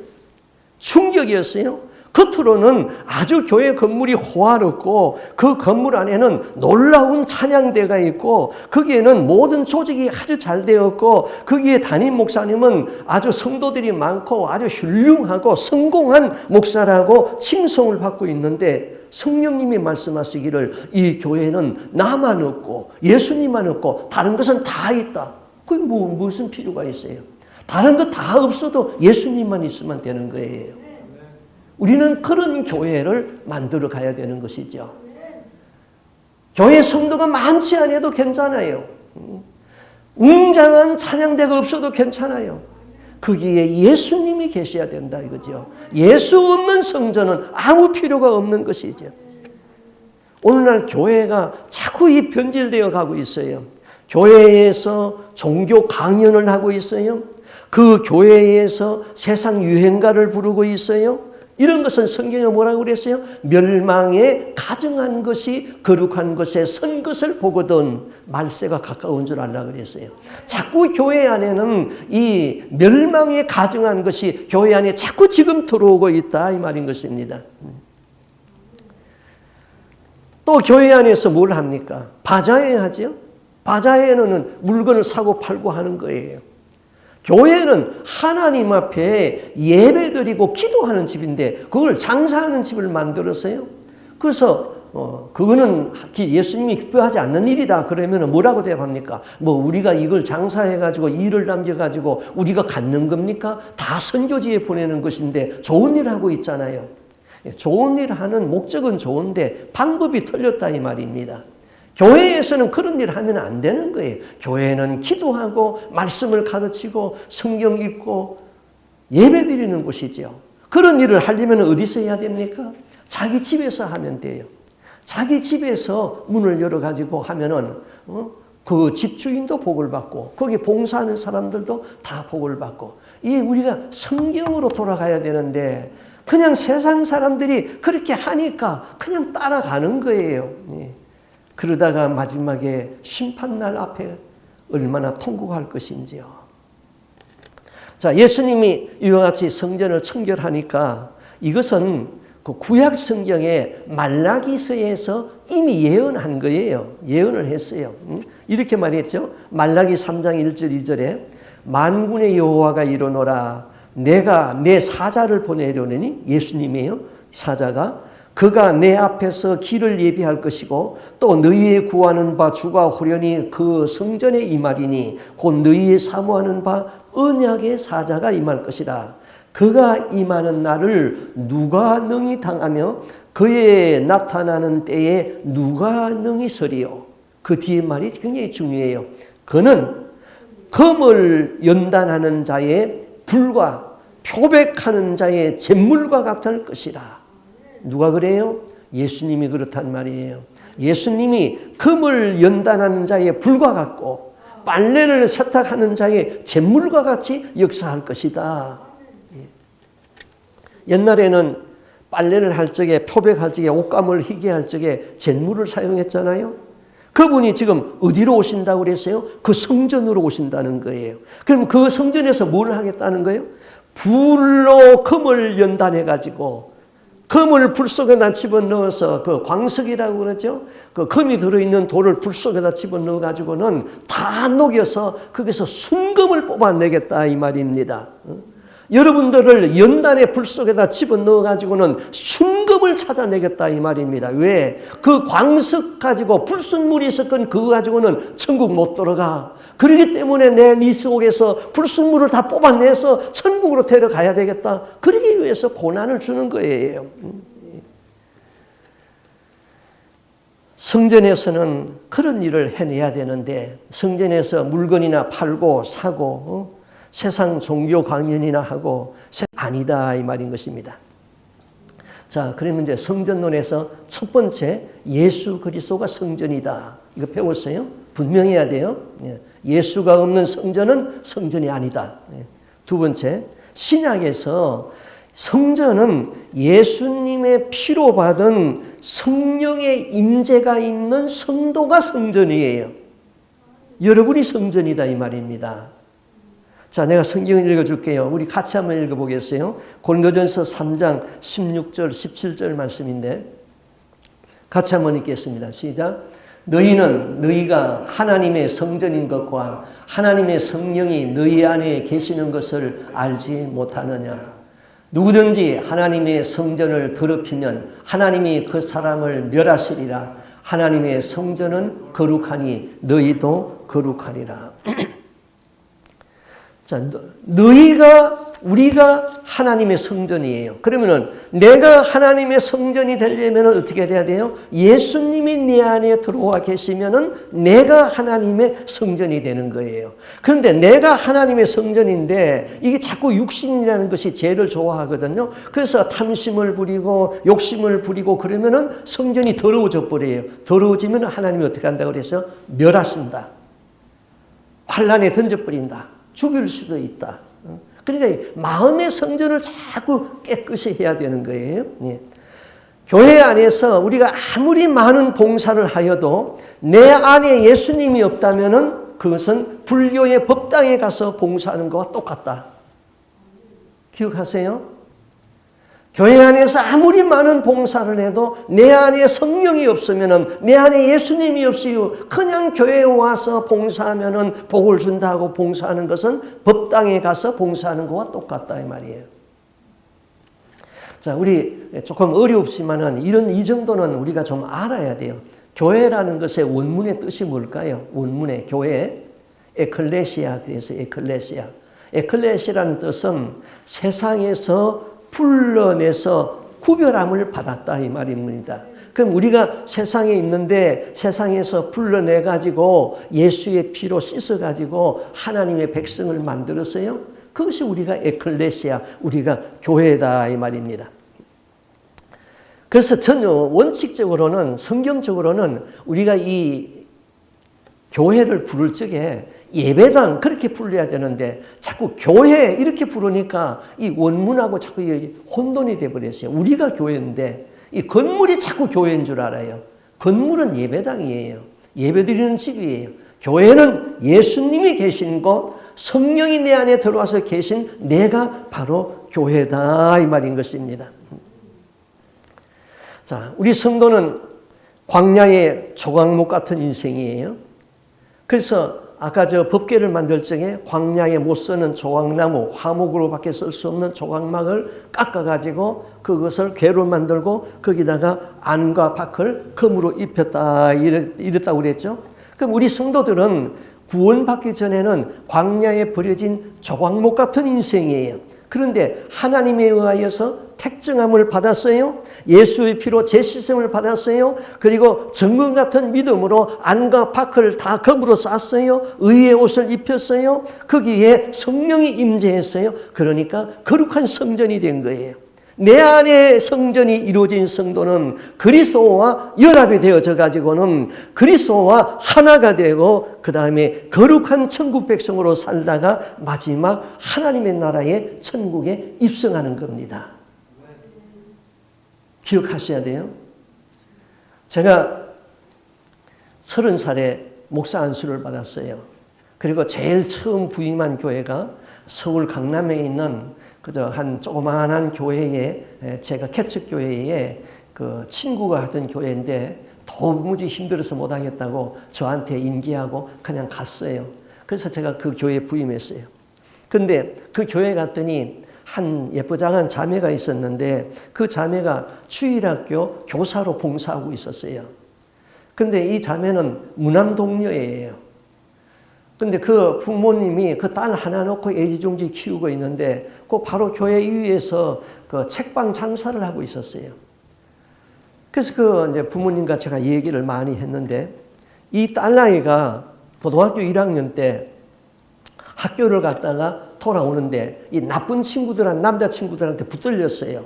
충격이었어요. 겉으로는 아주 교회 건물이 호화롭고 그 건물 안에는 놀라운 찬양대가 있고 거기에는 모든 조직이 아주 잘 되었고 거기에 담임 목사님은 아주 성도들이 많고 아주 훌륭하고 성공한 목사라고 칭송을 받고 있는데 성령님이 말씀하시기를 이 교회는 나만 없고 예수님만 없고 다른 것은 다 있다. 그게 무슨 필요가 있어요? 다른 거 다 없어도 예수님만 있으면 되는 거예요. 우리는 그런 교회를 만들어 가야 되는 것이죠. 교회 성도가 많지 않아도 괜찮아요. 웅장한 찬양대가 없어도 괜찮아요. 거기에 예수님이 계셔야 된다 이거죠. 예수 없는 성전은 아무 필요가 없는 것이죠. 오늘날 교회가 자꾸 이 변질되어 가고 있어요. 교회에서 종교 강연을 하고 있어요. 그 교회에서 세상 유행가를 부르고 있어요. 이런 것은 성경에 뭐라고 그랬어요? 멸망에 가증한 것이 거룩한 것에 선 것을 보거든 말세가 가까운 줄 알라 그랬어요. 자꾸 교회 안에는 이 멸망에 가증한 것이 교회 안에 자꾸 지금 들어오고 있다 이 말인 것입니다. 또 교회 안에서 뭘 합니까? 바자회 하죠. 바자회는 물건을 사고 팔고 하는 거예요. 교회는 하나님 앞에 예배드리고 기도하는 집인데 그걸 장사하는 집을 만들었어요. 그래서 그거는 예수님이 기뻐하지 않는 일이다 그러면 뭐라고 대답합니까? 뭐 우리가 이걸 장사해가지고 일을 남겨가지고 우리가 갖는 겁니까? 다 선교지에 보내는 것인데 좋은 일 하고 있잖아요. 좋은 일 하는 목적은 좋은데 방법이 틀렸다 이 말입니다. 교회에서는 그런 일을 하면 안 되는 거예요. 교회는 기도하고 말씀을 가르치고 성경 읽고 예배 드리는 곳이죠. 그런 일을 하려면 어디서 해야 됩니까? 자기 집에서 하면 돼요. 자기 집에서 문을 열어가지고 하면은 그 집주인도 복을 받고 거기 봉사하는 사람들도 다 복을 받고 이 우리가 성경으로 돌아가야 되는데 그냥 세상 사람들이 그렇게 하니까 그냥 따라가는 거예요. 그러다가 마지막에 심판날 앞에 얼마나 통곡할 것인지요. 자, 예수님이 이와 같이 성전을 청결하니까 이것은 그 구약 성경의 말라기서에서 이미 예언한 거예요. 예언을 했어요. 이렇게 말했죠. 말라기 3장 1절 2절에 만군의 여호와가 이르노라 내가 내 사자를 보내려니 예수님이에요. 사자가 그가 내 앞에서 길을 예비할 것이고 또 너희의 구하는 바 주가 호련히 그 성전에 임하리니 곧 너희의 사모하는 바 언약의 사자가 임할 것이라. 그가 임하는 날을 누가 능히 당하며 그의 나타나는 때에 누가 능히 서리요. 그 뒤에 말이 굉장히 중요해요. 그는 검을 연단하는 자의 불과 표백하는 자의 잿물과 같을 것이라. 누가 그래요? 예수님이 그렇단 말이에요. 예수님이 금을 연단하는 자의 불과 같고 빨래를 세탁하는 자의 잿물과 같이 역사할 것이다. 옛날에는 빨래를 할 적에 표백할 적에 옷감을 희게 할 적에 잿물을 사용했잖아요. 그분이 지금 어디로 오신다고 그랬어요? 그 성전으로 오신다는 거예요. 그럼 그 성전에서 뭘 하겠다는 거예요? 불로 금을 연단해가지고 금을 불 속에다 집어넣어서 그 광석이라고 그러죠. 그 금이 들어있는 돌을 불 속에다 집어넣어가지고는 다 녹여서 거기서 순금을 뽑아내겠다 이 말입니다. 여러분들을 연단의 불 속에다 집어넣어가지고는 순금을 찾아내겠다 이 말입니다. 왜? 그 광석 가지고 불순물이 섞은 그거 가지고는 천국 못 들어가. 그렇기 때문에 내 네 속에서 불순물을 다 뽑아내서 천국으로 데려가야 되겠다. 그러기 위해서 고난을 주는 거예요. 성전에서는 그런 일을 해내야 되는데 성전에서 물건이나 팔고 사고 세상 종교 강연이나 하고 아니다 이 말인 것입니다. 자, 그러면 이제 성전론에서 첫 번째 예수 그리스도가 성전이다. 이거 배웠어요? 분명해야 돼요. 예수가 없는 성전은 성전이 아니다. 두 번째, 신약에서 성전은 예수님의 피로 받은 성령의 임재가 있는 성도가 성전이에요. 여러분이 성전이다 이 말입니다. 자, 내가 성경을 읽어줄게요. 우리 같이 한번 읽어보겠어요. 고린도전서 3장 16절 17절 말씀인데 같이 한번 읽겠습니다. 시작. 너희가 하나님의 성전인 것과 하나님의 성령이 너희 안에 계시는 것을 알지 못하느냐. 누구든지 하나님의 성전을 더럽히면 하나님이 그 사람을 멸하시리라. 하나님의 성전은 거룩하니 너희도 거룩하리라. 자, 우리가 하나님의 성전이에요. 그러면은 내가 하나님의 성전이 되려면 어떻게 돼야 돼요? 예수님이 내 안에 들어와 계시면은 내가 하나님의 성전이 되는 거예요. 그런데 내가 하나님의 성전인데 이게 자꾸 육신이라는 것이 죄를 좋아하거든요. 그래서 탐심을 부리고 욕심을 부리고 그러면은 성전이 더러워져 버려요. 더러워지면 하나님이 어떻게 한다고 그래서 멸하신다. 환란에 던져버린다. 죽일 수도 있다. 그러니까 마음의 성전을 자꾸 깨끗이 해야 되는 거예요. 교회 안에서 우리가 아무리 많은 봉사를 하여도 내 안에 예수님이 없다면은 그것은 불교의 법당에 가서 봉사하는 것과 똑같다. 기억하세요? 교회 안에서 아무리 많은 봉사를 해도 내 안에 성령이 없으면은 내 안에 예수님이 없이요 그냥 교회에 와서 봉사하면은 복을 준다고 봉사하는 것은 법당에 가서 봉사하는 것과 똑같다 이 말이에요. 자, 우리 조금 어렵지만은 이 정도는 우리가 좀 알아야 돼요. 교회라는 것의 원문의 뜻이 뭘까요? 원문의 교회, 에클레시아 그래서 에클레시아. 에클레시아라는 뜻은 세상에서 불러내서 구별함을 받았다 이 말입니다. 그럼 우리가 세상에 있는데 세상에서 불러내가지고 예수의 피로 씻어가지고 하나님의 백성을 만들었어요. 그것이 우리가 에클레시아, 우리가 교회다 이 말입니다. 그래서 저는 원칙적으로는 성경적으로는 우리가 이 교회를 부를 적에 예배당 그렇게 불러야 되는데 자꾸 교회 이렇게 부르니까 이 원문하고 자꾸 혼돈이 돼버렸어요. 우리가 교회인데 이 건물이 자꾸 교회인 줄 알아요. 건물은 예배당이에요. 예배드리는 집이에요. 교회는 예수님이 계신 곳, 성령이 내 안에 들어와서 계신 내가 바로 교회다 이 말인 것입니다. 자, 우리 성도는 광야의 조각목 같은 인생이에요. 그래서 아까 저 법궤를 만들 적에 광야에 못 쓰는 조각나무, 화목으로밖에 쓸 수 없는 조각막을 깎아가지고 그것을 궤로 만들고 거기다가 안과 박을 금으로 입혔다 이랬다고 그랬죠. 그럼 우리 성도들은 구원받기 전에는 광야에 버려진 조각목 같은 인생이에요. 그런데 하나님에 의하여서 택정함을 받았어요. 예수의 피로 재씻음을 받았어요. 그리고 정금 같은 믿음으로 안과 박을 다 검으로 쌌어요. 의의 옷을 입혔어요. 거기에 성령이 임재했어요. 그러니까 거룩한 성전이 된 거예요. 내 안에 성전이 이루어진 성도는 그리스도와 연합이 되어져 가지고는 그리스도와 하나가 되고 그 다음에 거룩한 천국 백성으로 살다가 마지막 하나님의 나라의 천국에 입성하는 겁니다. 기억하셔야 돼요. 제가 30살에 목사 안수를 받았어요. 그리고 제일 처음 부임한 교회가 서울 강남에 있는 그저 한 조그마한 교회에 제가 개척 교회에 그 친구가 하던 교회인데 도무지 힘들어서 못하겠다고 저한테 임기하고 그냥 갔어요. 그래서 제가 그 교회에 부임했어요. 근데 그 교회 갔더니 한 예쁘장한 자매가 있었는데 그 자매가 주일학교 교사로 봉사하고 있었어요. 근데 이 자매는 무남동녀예요. 근데 그 부모님이 그 딸 하나 놓고 애지중지 키우고 있는데 그 바로 교회 위에서 그 책방 장사를 하고 있었어요. 그래서 그 이제 부모님과 제가 얘기를 많이 했는데 이 딸아이가 고등학교 1학년 때 학교를 갔다가 돌아오는데 이 나쁜 친구들한 남자친구들한테 붙들렸어요.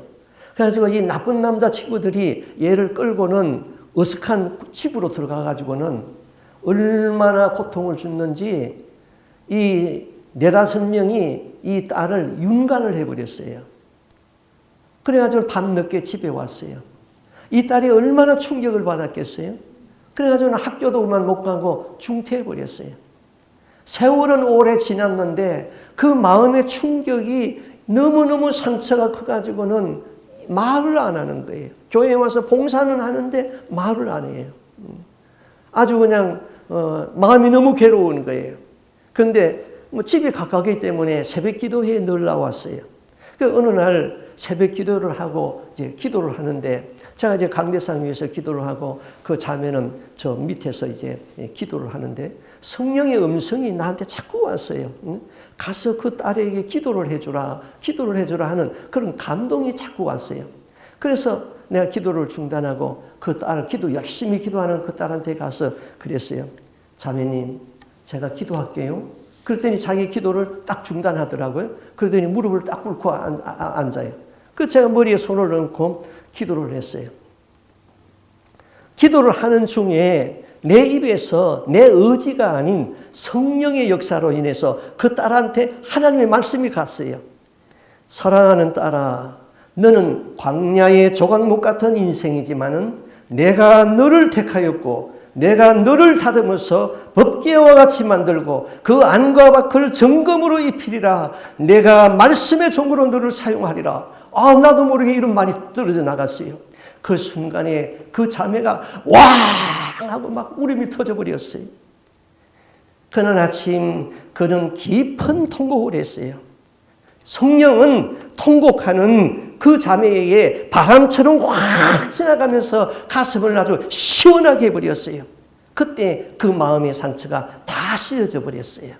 그래가지고 이 나쁜 남자 친구들이 얘를 끌고는 어색한 집으로 들어가가지고는 얼마나 고통을 줬는지 이 4-5명이 이 딸을 윤간을 해버렸어요. 그래가지고 밤늦게 집에 왔어요. 이 딸이 얼마나 충격을 받았겠어요? 그래가지고 학교도 그만 못 가고 중퇴해버렸어요. 세월은 오래 지났는데 그 마음의 충격이 너무너무 상처가 커가지고는 말을 안 하는 거예요. 교회에 와서 봉사는 하는데 말을 안 해요. 아주 그냥 마음이 너무 괴로운 거예요. 그런데 뭐 집이 가깝기 때문에 새벽 기도회에 늘 나왔어요. 그 어느 날 새벽 기도를 하고 이제 기도를 하는데 제가 이제 강대상 위에서 기도를 하고 그 자매는 저 밑에서 이제 기도를 하는데 성령의 음성이 나한테 자꾸 왔어요. 가서 그 딸에게 기도를 해주라 하는 그런 감동이 자꾸 왔어요. 그래서 내가 기도를 중단하고 그 딸 열심히 기도하는 그 딸한테 가서 그랬어요. 자매님, 제가 기도할게요. 그랬더니 자기 기도를 딱 중단하더라고요. 그러더니 무릎을 딱 꿇고 앉아요. 그래서 제가 머리에 손을 얹고 기도를 했어요. 기도를 하는 중에 내 입에서 내 의지가 아닌 성령의 역사로 인해서 그 딸한테 하나님의 말씀이 갔어요. 사랑하는 딸아, 너는 광야의 조각목 같은 인생이지만은 내가 너를 택하였고 내가 너를 다듬어서 법궤와 같이 만들고 그 안과 밖을 점검으로 입히리라. 내가 말씀의 종으로 너를 사용하리라. 나도 모르게 이런 말이 떨어져 나갔어요. 그 순간에 그 자매가 왕 하고 막 울음이 터져버렸어요. 그날 아침 그는 깊은 통곡을 했어요. 성령은 통곡하는 그 자매에게 바람처럼 확 지나가면서 가슴을 아주 시원하게 해버렸어요. 그때 그 마음의 상처가 다 씻어져 버렸어요.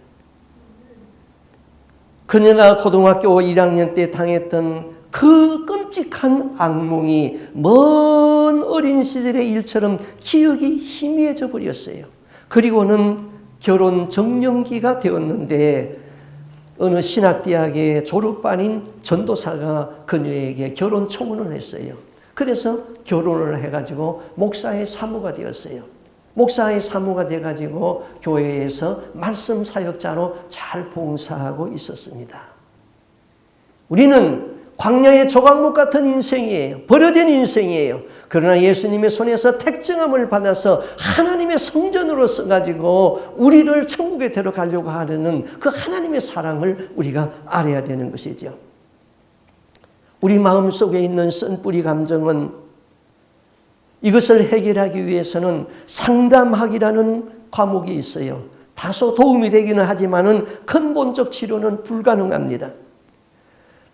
그녀가 고등학교 1학년 때 당했던 그 끔찍한 악몽이 먼 어린 시절의 일처럼 기억이 희미해져 버렸어요. 그리고는 결혼 정년기가 되었는데 어느 신학대학의 졸업반인 전도사가 그녀에게 결혼 청혼을 했어요. 그래서 결혼을 해가지고 목사의 사모가 되었어요. 목사의 사모가 돼가지고 교회에서 말씀 사역자로 잘 봉사하고 있었습니다. 우리는 광야의 조각목 같은 인생이에요. 버려진 인생이에요. 그러나 예수님의 손에서 택정함을 받아서 하나님의 성전으로 써가지고 우리를 천국에 데려가려고 하려는 그 하나님의 사랑을 우리가 알아야 되는 것이죠. 우리 마음속에 있는 쓴뿌리 감정은 이것을 해결하기 위해서는 상담학이라는 과목이 있어요. 다소 도움이 되기는 하지만은 근본적 치료는 불가능합니다.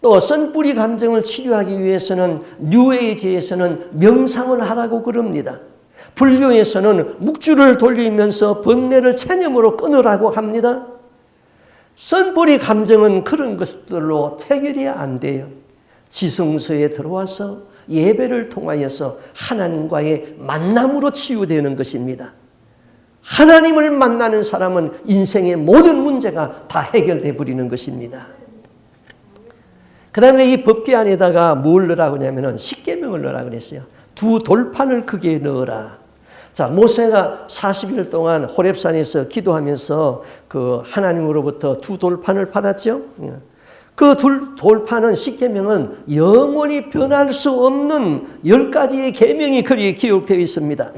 또 쓴뿌리 감정을 치료하기 위해서는 뉴에이지에서는 명상을 하라고 그럽니다. 불교에서는 묵주를 돌리면서 번뇌를 체념으로 끊으라고 합니다. 쓴뿌리 감정은 그런 것들로 해결이 안 돼요. 지성소에 들어와서 예배를 통하여서 하나님과의 만남으로 치유되는 것입니다. 하나님을 만나는 사람은 인생의 모든 문제가 다 해결돼 버리는 것입니다. 그 다음에 이 법궤 안에다가 뭘 넣으라고 하냐면은 십계명을 넣으라고 그랬어요. 2 돌판을 크게 넣어라. 자, 모세가 40일 동안 호렙산에서 기도하면서 그 하나님으로부터 2 돌판을 받았죠. 그 돌판은 십계명은 영원히 변할 수 없는 10가지의 계명이 거기에 기록되어 있습니다.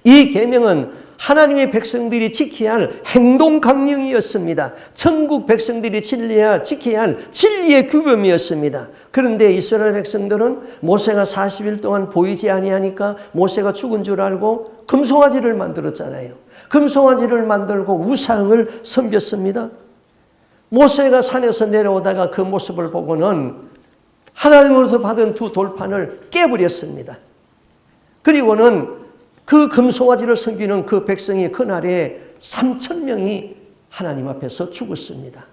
이 계명은 하나님의 백성들이 지켜야 할 행동 강령이었습니다. 천국 백성들이 지켜야 할 진리의 규범이었습니다. 그런데 이스라엘 백성들은 모세가 40일 동안 보이지 아니하니까 모세가 죽은 줄 알고 금송아지를 만들었잖아요. 금송아지를 만들고 우상을 섬겼습니다. 모세가 산에서 내려오다가 그 모습을 보고는 하나님으로부터 받은 2 돌판을 깨버렸습니다. 그리고는 그 금송아지를 섬기는 그 백성이 그날에 3,000명이 하나님 앞에서 죽었습니다.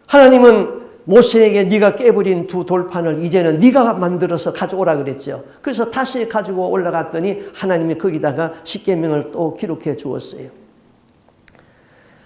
하나님은 모세에게 네가 깨버린 2 돌판을 이제는 네가 만들어서 가져오라 그랬죠. 그래서 다시 가지고 올라갔더니 하나님이 거기다가 십계명을 또 기록해 주었어요.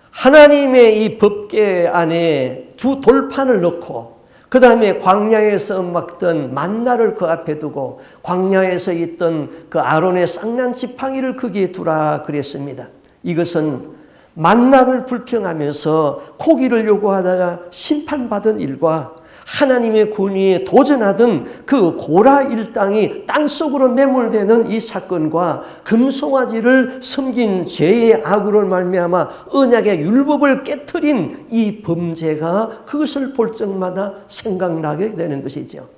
하나님의 이 법궤 안에 2 돌판을 넣고 그 다음에 광야에서 먹던 만나를 그 앞에 두고 광야에서 있던 그 아론의 쌍난 지팡이를 거기에 두라 그랬습니다. 이것은 만나를 불평하면서 고기를 요구하다가 심판받은 일과 하나님의 권위에 도전하던 그 고라 일당이 땅속으로 매몰되는 이 사건과 금송아지를 섬긴 죄의 악으로 말미암아 언약의 율법을 깨트린 이 범죄가 그것을 볼 적마다 생각나게 되는 것이죠.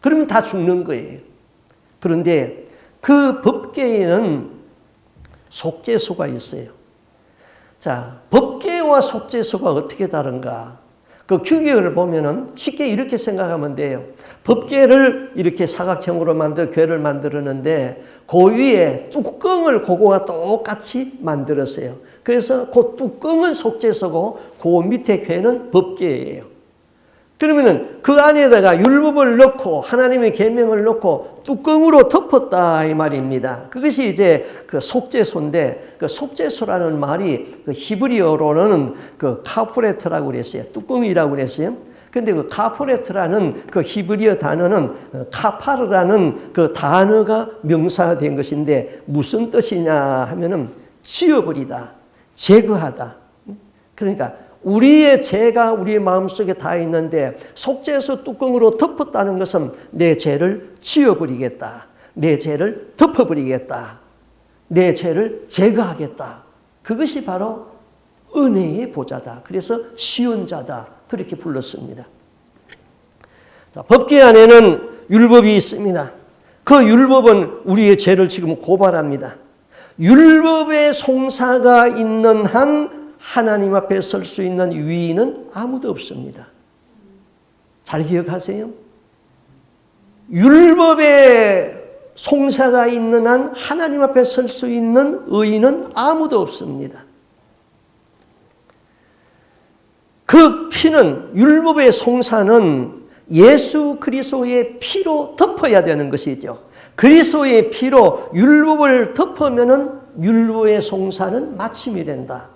그러면 다 죽는 거예요. 그런데 그 법궤에는 속죄소가 있어요. 자, 법궤와 속죄소가 어떻게 다른가? 그 규격을 보면은 쉽게 이렇게 생각하면 돼요. 법궤를 이렇게 사각형으로 궤를 만들었는데 그 위에 뚜껑을 그거와 똑같이 만들었어요. 그래서 그 뚜껑은 속죄소고 그 밑에 궤는 법궤예요. 그러면은 그 안에다가 율법을 넣고 하나님의 계명을 넣고 뚜껑으로 덮었다 이 말입니다. 그것이 이제 그 속죄소인데 그 속죄소라는 말이 그 히브리어로는 그 카포레트라고 그랬어요. 뚜껑이라고 그랬어요. 근데 그 카포레트라는 그 히브리어 단어는 카파르라는 그 단어가 명사된 것인데 무슨 뜻이냐 하면은 지워버리다, 제거하다. 그러니까 우리의 죄가 우리의 마음속에 다 있는데 속죄소 뚜껑으로 덮었다는 것은 내 죄를 지워버리겠다. 내 죄를 덮어버리겠다. 내 죄를 제거하겠다. 그것이 바로 은혜의 보좌다. 그래서 시온자다. 그렇게 불렀습니다. 자, 법궤 안에는 율법이 있습니다. 그 율법은 우리의 죄를 지금 고발합니다. 율법의 송사가 있는 한 하나님 앞에 설 수 있는 위인은 아무도 없습니다. 잘 기억하세요. 율법의 송사가 있는 한 하나님 앞에 설 수 있는 의인은 아무도 없습니다. 그 피는 율법의 송사는 예수 그리스도의 피로 덮어야 되는 것이죠. 그리스도의 피로 율법을 덮으면은 율법의 송사는 마침이 된다.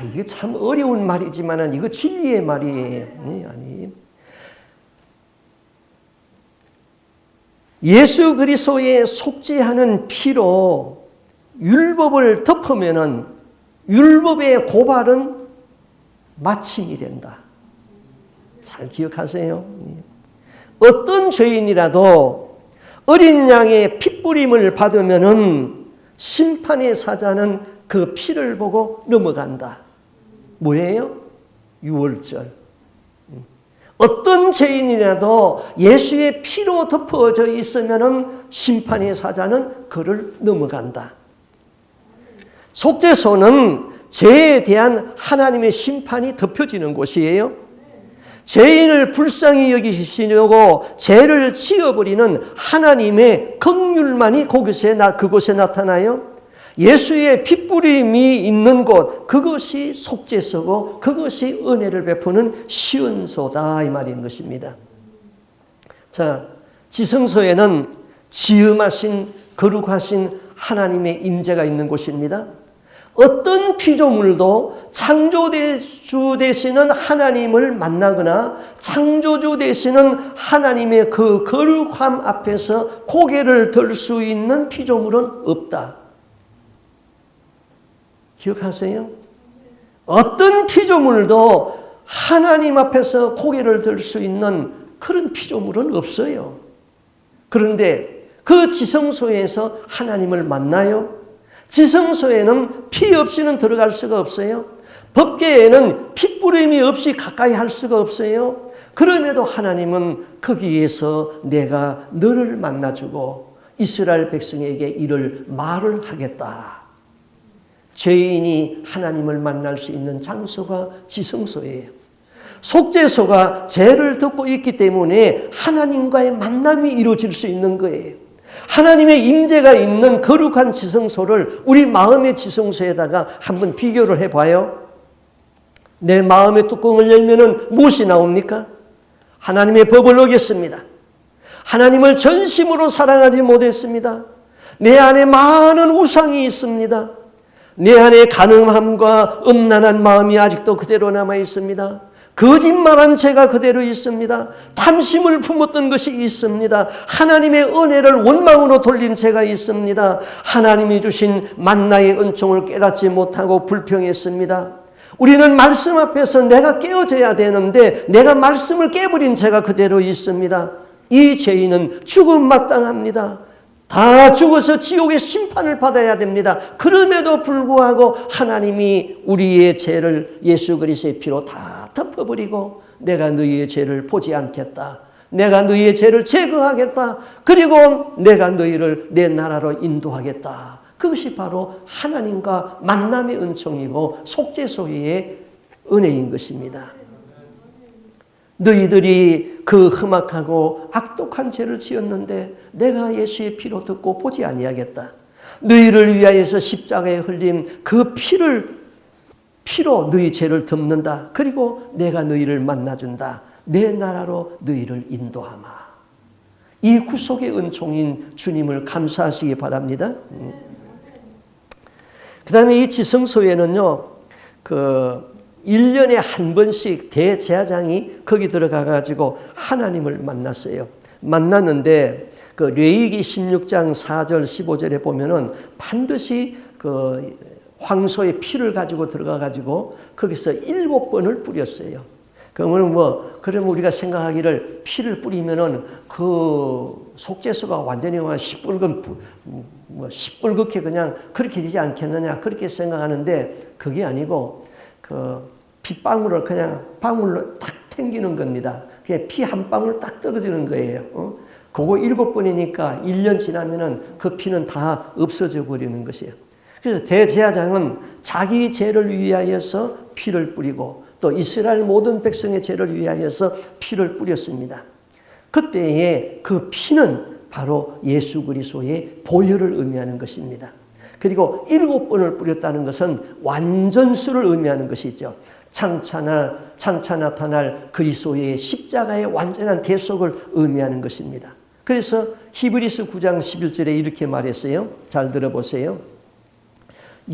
이게 참 어려운 말이지만 이거 진리의 말이에요. 아니. 예수 그리스도의 속죄하는 피로 율법을 덮으면은 율법의 고발은 마침이 된다. 잘 기억하세요. 어떤 죄인이라도 어린 양의 핏부림을 받으면은 심판의 사자는 그 피를 보고 넘어간다. 뭐예요? 유월절. 어떤 죄인이라도 예수의 피로 덮어져 있으면은 심판의 사자는 그를 넘어간다. 속죄소는 죄에 대한 하나님의 심판이 덮여지는 곳이에요. 죄인을 불쌍히 여기시려고 죄를 지어버리는 하나님의 긍휼만이 그곳에 나타나요. 예수의 핏부림이 있는 곳, 그것이 속죄소고 그것이 은혜를 베푸는 시온소다 이 말인 것입니다. 자, 지성소에는 지음하신 거룩하신 하나님의 임재가 있는 곳입니다. 어떤 피조물도 창조주 되시는 하나님을 만나거나 창조주 되시는 하나님의 그 거룩함 앞에서 고개를 들 수 있는 피조물은 없다. 기억하세요? 어떤 피조물도 하나님 앞에서 고개를 들 수 있는 그런 피조물은 없어요. 그런데 그 지성소에서 하나님을 만나요. 지성소에는 피 없이는 들어갈 수가 없어요. 법궤에는 핏부림이 없이 가까이 할 수가 없어요. 그럼에도 하나님은 거기에서 내가 너를 만나주고 이스라엘 백성에게 이를 말을 하겠다. 죄인이 하나님을 만날 수 있는 장소가 지성소예요. 속죄소가 죄를 덮고 있기 때문에 하나님과의 만남이 이루어질 수 있는 거예요. 하나님의 임재가 있는 거룩한 지성소를 우리 마음의 지성소에다가 한번 비교를 해봐요. 내 마음의 뚜껑을 열면은 무엇이 나옵니까? 하나님의 법을 어겼습니다. 하나님을 전심으로 사랑하지 못했습니다. 내 안에 많은 우상이 있습니다. 내 안에 간음함과 음란한 마음이 아직도 그대로 남아 있습니다. 거짓말한 죄가 그대로 있습니다. 탐심을 품었던 것이 있습니다. 하나님의 은혜를 원망으로 돌린 죄가 있습니다. 하나님이 주신 만나의 은총을 깨닫지 못하고 불평했습니다. 우리는 말씀 앞에서 내가 깨어져야 되는데 내가 말씀을 깨버린 죄가 그대로 있습니다. 이 죄인은 죽음 마땅합니다. 다 죽어서 지옥의 심판을 받아야 됩니다. 그럼에도 불구하고 하나님이 우리의 죄를 예수 그리스도의 피로 다 덮어버리고 내가 너희의 죄를 보지 않겠다. 내가 너희의 죄를 제거하겠다. 그리고 내가 너희를 내 나라로 인도하겠다. 그것이 바로 하나님과 만남의 은총이고 속죄소의 은혜인 것입니다. 너희들이 그 흠악하고 악독한 죄를 지었는데 내가 예수의 피로 듣고 보지 아니하겠다. 너희를 위하여서 십자가에 흘린 그 피로 너희 죄를 덮는다. 그리고 내가 너희를 만나준다. 내 나라로 너희를 인도하마. 이 구속의 은총인 주님을 감사하시기 바랍니다. 그 다음에 이 지성소에는요, 1년에 한 번씩 대제사장이 거기 들어가가지고 하나님을 만났어요. 만났는데, 레위기 16장 4절, 15절에 보면은 반드시 황소의 피를 가지고 들어가가지고 거기서 7번을 뿌렸어요. 그러면 우리가 생각하기를 피를 뿌리면은 그 속죄소가 완전히 시뻘겋게 그냥 그렇게 되지 않겠느냐 그렇게 생각하는데 그게 아니고 핏방울을 그냥 방울로 탁 튕기는 겁니다. 그냥 피 한 방울 딱 떨어지는 거예요. 그거 7번이니까 1년 지나면은 그 피는 다 없어져 버리는 것이에요. 그래서 대제사장은 자기 죄를 위하여서 피를 뿌리고 또 이스라엘 모든 백성의 죄를 위하여서 피를 뿌렸습니다. 그때의 그 피는 바로 예수 그리스도의 보혈을 의미하는 것입니다. 그리고 7번을 뿌렸다는 것은 완전수를 의미하는 것이죠. 장차 나타날 그리스도의 십자가의 완전한 대속을 의미하는 것입니다. 그래서 히브리서 9장 11절에 이렇게 말했어요. 잘 들어보세요.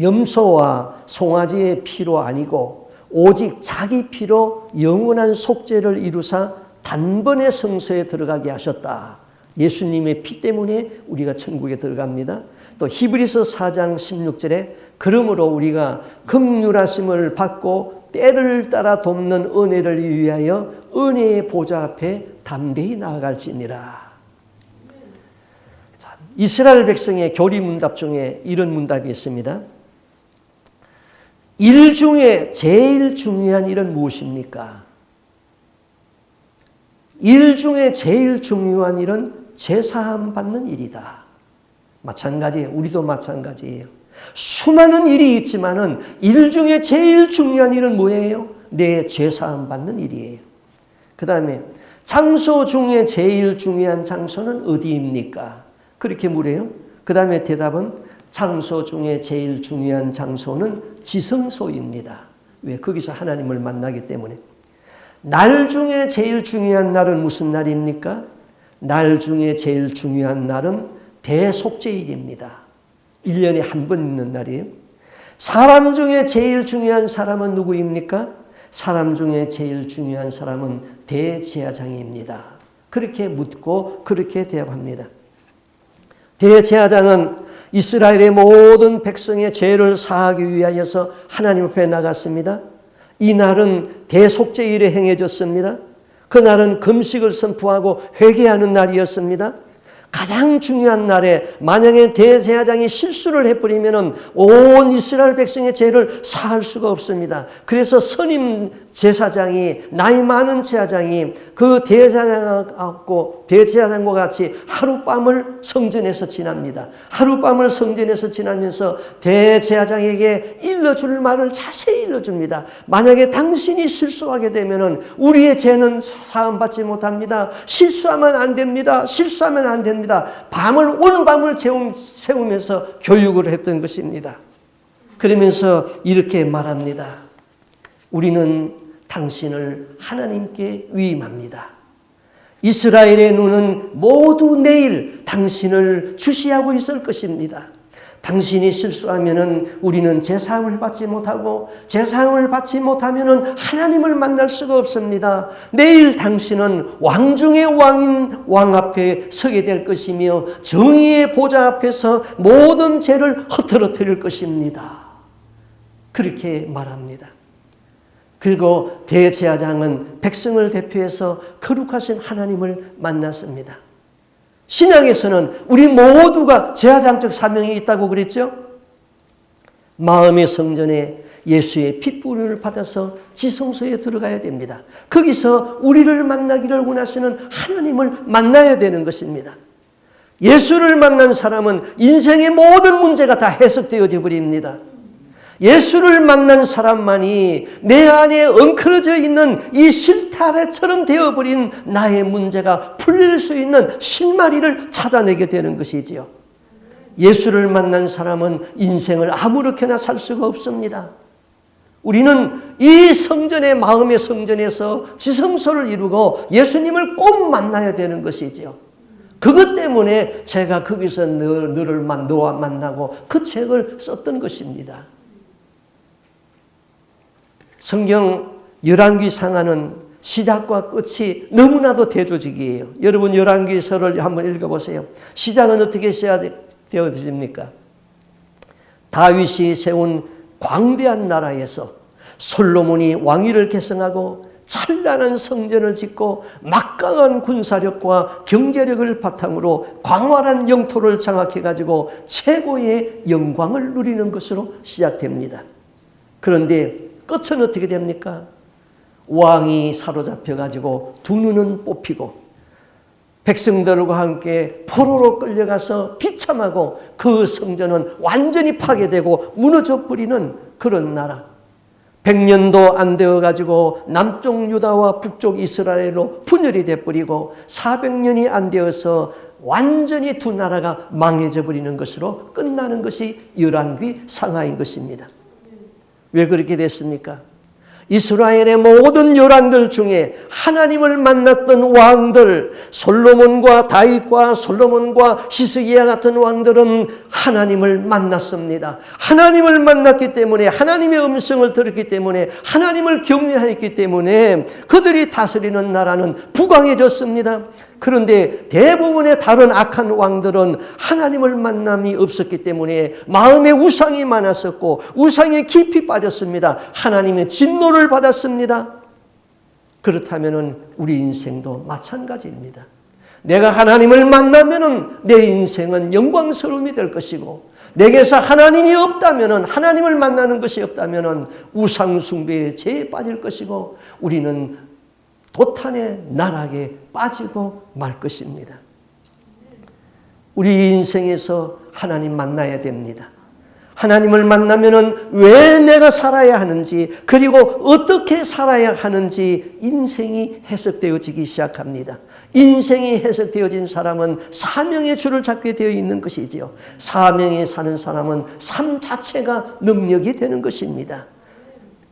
염소와 송아지의 피로 아니고 오직 자기 피로 영원한 속죄를 이루사 단번에 성소에 들어가게 하셨다. 예수님의 피 때문에 우리가 천국에 들어갑니다. 또 히브리서 4장 16절에 그러므로 우리가 긍휼하심을 받고 때를 따라 돕는 은혜를 위하여 은혜의 보좌 앞에 담대히 나아갈지니라. 이스라엘 백성의 교리문답 중에 이런 문답이 있습니다. 일 중에 제일 중요한 일은 무엇입니까? 일 중에 제일 중요한 일은 제사함 받는 일이다. 마찬가지예요. 우리도 마찬가지예요. 수많은 일이 있지만은 일 중에 제일 중요한 일은 뭐예요? 내 제사함 받는 일이에요. 그 다음에 장소 중에 제일 중요한 장소는 어디입니까? 그렇게 물어요. 그 다음에 대답은 장소 중에 제일 중요한 장소는 지성소입니다. 왜? 거기서 하나님을 만나기 때문에. 날 중에 제일 중요한 날은 무슨 날입니까? 날 중에 제일 중요한 날은 대속죄일입니다. 1년에 한 번 있는 날이에요. 사람 중에 제일 중요한 사람은 누구입니까? 사람 중에 제일 중요한 사람은 대제사장입니다. 그렇게 묻고 그렇게 대답합니다. 대제사장은 이스라엘의 모든 백성의 죄를 사하기 위하여서 하나님 앞에 나갔습니다. 이 날은 대속죄일에 행해졌습니다. 그날은 금식을 선포하고 회개하는 날이었습니다. 가장 중요한 날에 만약에 대제사장이 실수를 해버리면 온 이스라엘 백성의 죄를 사할 수가 없습니다. 그래서 선임 제사장이 나이 많은 제사장이 그 대제사장과 같이 하룻밤을 성전에서 지납니다. 하룻밤을 성전에서 지나면서 대제사장에게 일러줄 말을 자세히 일러줍니다. 만약에 당신이 실수하게 되면 우리의 죄는 사함받지 못합니다. 실수하면 안 됩니다. 실수하면 안 됩니다. 온 밤을 세우면서 교육을 했던 것입니다. 그러면서 이렇게 말합니다. 우리는 당신을 하나님께 위임합니다. 이스라엘의 눈은 모두 내일 당신을 주시하고 있을 것입니다. 당신이 실수하면은 우리는 제사함을 받지 못하고 제사함을 받지 못하면은 하나님을 만날 수가 없습니다. 내일 당신은 왕 중의 왕인 왕 앞에 서게 될 것이며 정의의 보좌 앞에서 모든 죄를 허물어뜨릴 것입니다. 그렇게 말합니다. 그리고 대제사장은 백성을 대표해서 거룩하신 하나님을 만났습니다. 신약에서는 우리 모두가 제사장적 사명이 있다고 그랬죠. 마음의 성전에 예수의 핏부림을 받아서 지성소에 들어가야 됩니다. 거기서 우리를 만나기를 원하시는 하나님을 만나야 되는 것입니다. 예수를 만난 사람은 인생의 모든 문제가 다 해석되어져 버립니다. 예수를 만난 사람만이 내 안에 엉클어져 있는 이 실타래처럼 되어버린 나의 문제가 풀릴 수 있는 실마리를 찾아내게 되는 것이지요. 예수를 만난 사람은 인생을 아무렇게나 살 수가 없습니다. 우리는 이 성전의 마음의 성전에서 지성소를 이루고 예수님을 꼭 만나야 되는 것이지요. 그것 때문에 제가 거기서 너와 만나고 그 책을 썼던 것입니다. 성경 열왕기상하는 시작과 끝이 너무나도 대조적이에요. 여러분 열왕기서를 한번 읽어보세요. 시작은 어떻게 되어집니까? 다윗이 세운 광대한 나라에서 솔로몬이 왕위를 계승하고 찬란한 성전을 짓고 막강한 군사력과 경제력을 바탕으로 광활한 영토를 장악해가지고 최고의 영광을 누리는 것으로 시작됩니다. 그런데 끝은 어떻게 됩니까? 왕이 사로잡혀가지고 두 눈은 뽑히고 백성들과 함께 포로로 끌려가서 비참하고 그 성전은 완전히 파괴되고 무너져 버리는 그런 나라. 100년도 안 되어가지고 남쪽 유다와 북쪽 이스라엘로 분열이 돼버리고 400년이 안 되어서 완전히 두 나라가 망해져 버리는 것으로 끝나는 것이 열왕기 상하인 것입니다. 왜 그렇게 됐습니까? 이스라엘의 모든 열왕들 중에 하나님을 만났던 왕들, 솔로몬과 다윗과 솔로몬과 히스기야 같은 왕들은 하나님을 만났습니다. 하나님을 만났기 때문에 하나님의 음성을 들었기 때문에 하나님을 경외하였기 때문에 그들이 다스리는 나라는 부강해졌습니다. 그런데 대부분의 다른 악한 왕들은 하나님을 만남이 없었기 때문에 마음에 우상이 많았었고 우상에 깊이 빠졌습니다. 하나님의 진노를 받았습니다. 그렇다면 우리 인생도 마찬가지입니다. 내가 하나님을 만나면 내 인생은 영광스러움이 될 것이고 내게서 하나님이 없다면 하나님을 만나는 것이 없다면 우상 숭배의 죄에 빠질 것이고 우리는 도탄의 나락에 빠지고 말 것입니다. 우리 인생에서 하나님 만나야 됩니다. 하나님을 만나면 왜 내가 살아야 하는지 그리고 어떻게 살아야 하는지 인생이 해석되어지기 시작합니다. 인생이 해석되어진 사람은 사명의 줄을 잡게 되어 있는 것이지요. 사명에 사는 사람은 삶 자체가 능력이 되는 것입니다.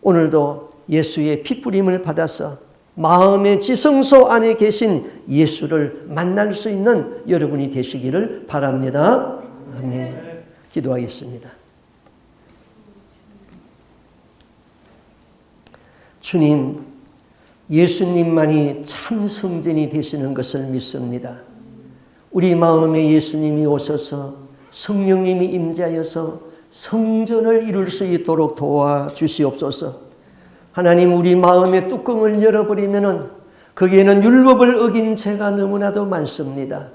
오늘도 예수의 핏부림을 받아서 마음의 지성소 안에 계신 예수를 만날 수 있는 여러분이 되시기를 바랍니다. 아멘. 기도하겠습니다. 주님, 예수님만이 참 성전이 되시는 것을 믿습니다. 우리 마음에 예수님이 오셔서 성령님이 임재하여서 성전을 이룰 수 있도록 도와주시옵소서. 하나님, 우리 마음의 뚜껑을 열어버리면 거기에는 율법을 어긴 죄가 너무나도 많습니다.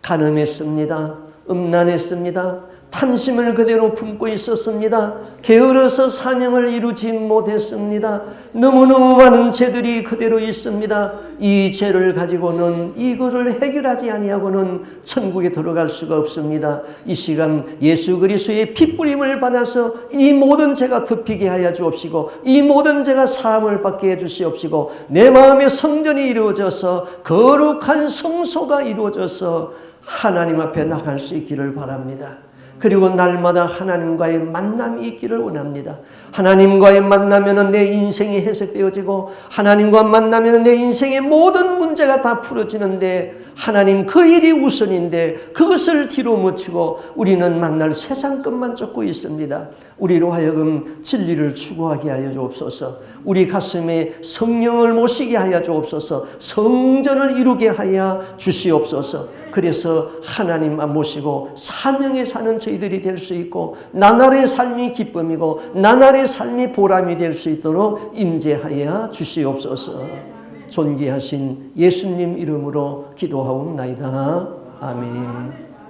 간음했습니다. 음란했습니다. 탐심을 그대로 품고 있었습니다. 게으러서 사명을 이루지 못했습니다. 너무너무 많은 죄들이 그대로 있습니다. 이 죄를 가지고는 이거를 해결하지 아니하고는 천국에 들어갈 수가 없습니다. 이 시간 예수 그리스도의 핏부림을 받아서 이 모든 죄가 덮이게 하여 주옵시고 이 모든 죄가 사함을 받게 해 주시옵시고 내 마음의 성전이 이루어져서 거룩한 성소가 이루어져서 하나님 앞에 나갈 수 있기를 바랍니다. 그리고 날마다 하나님과의 만남이 있기를 원합니다. 하나님과의 만나면 내 인생이 해석되어지고 하나님과 만나면 내 인생의 모든 문제가 다 풀어지는데 하나님 그 일이 우선인데 그것을 뒤로 묻히고 우리는 만날 세상 것만 쫓고 있습니다. 우리로 하여금 진리를 추구하게 하여 주옵소서. 우리 가슴에 성령을 모시게 하여 주옵소서. 성전을 이루게 하여 주시옵소서. 그래서 하나님만 모시고 사명에 사는 저희들이 될 수 있고 나날의 삶이 기쁨이고 나날의 삶이 보람이 될 수 있도록 임재하여 주시옵소서. 존귀하신 예수님 이름으로 기도하옵나이다. 아멘.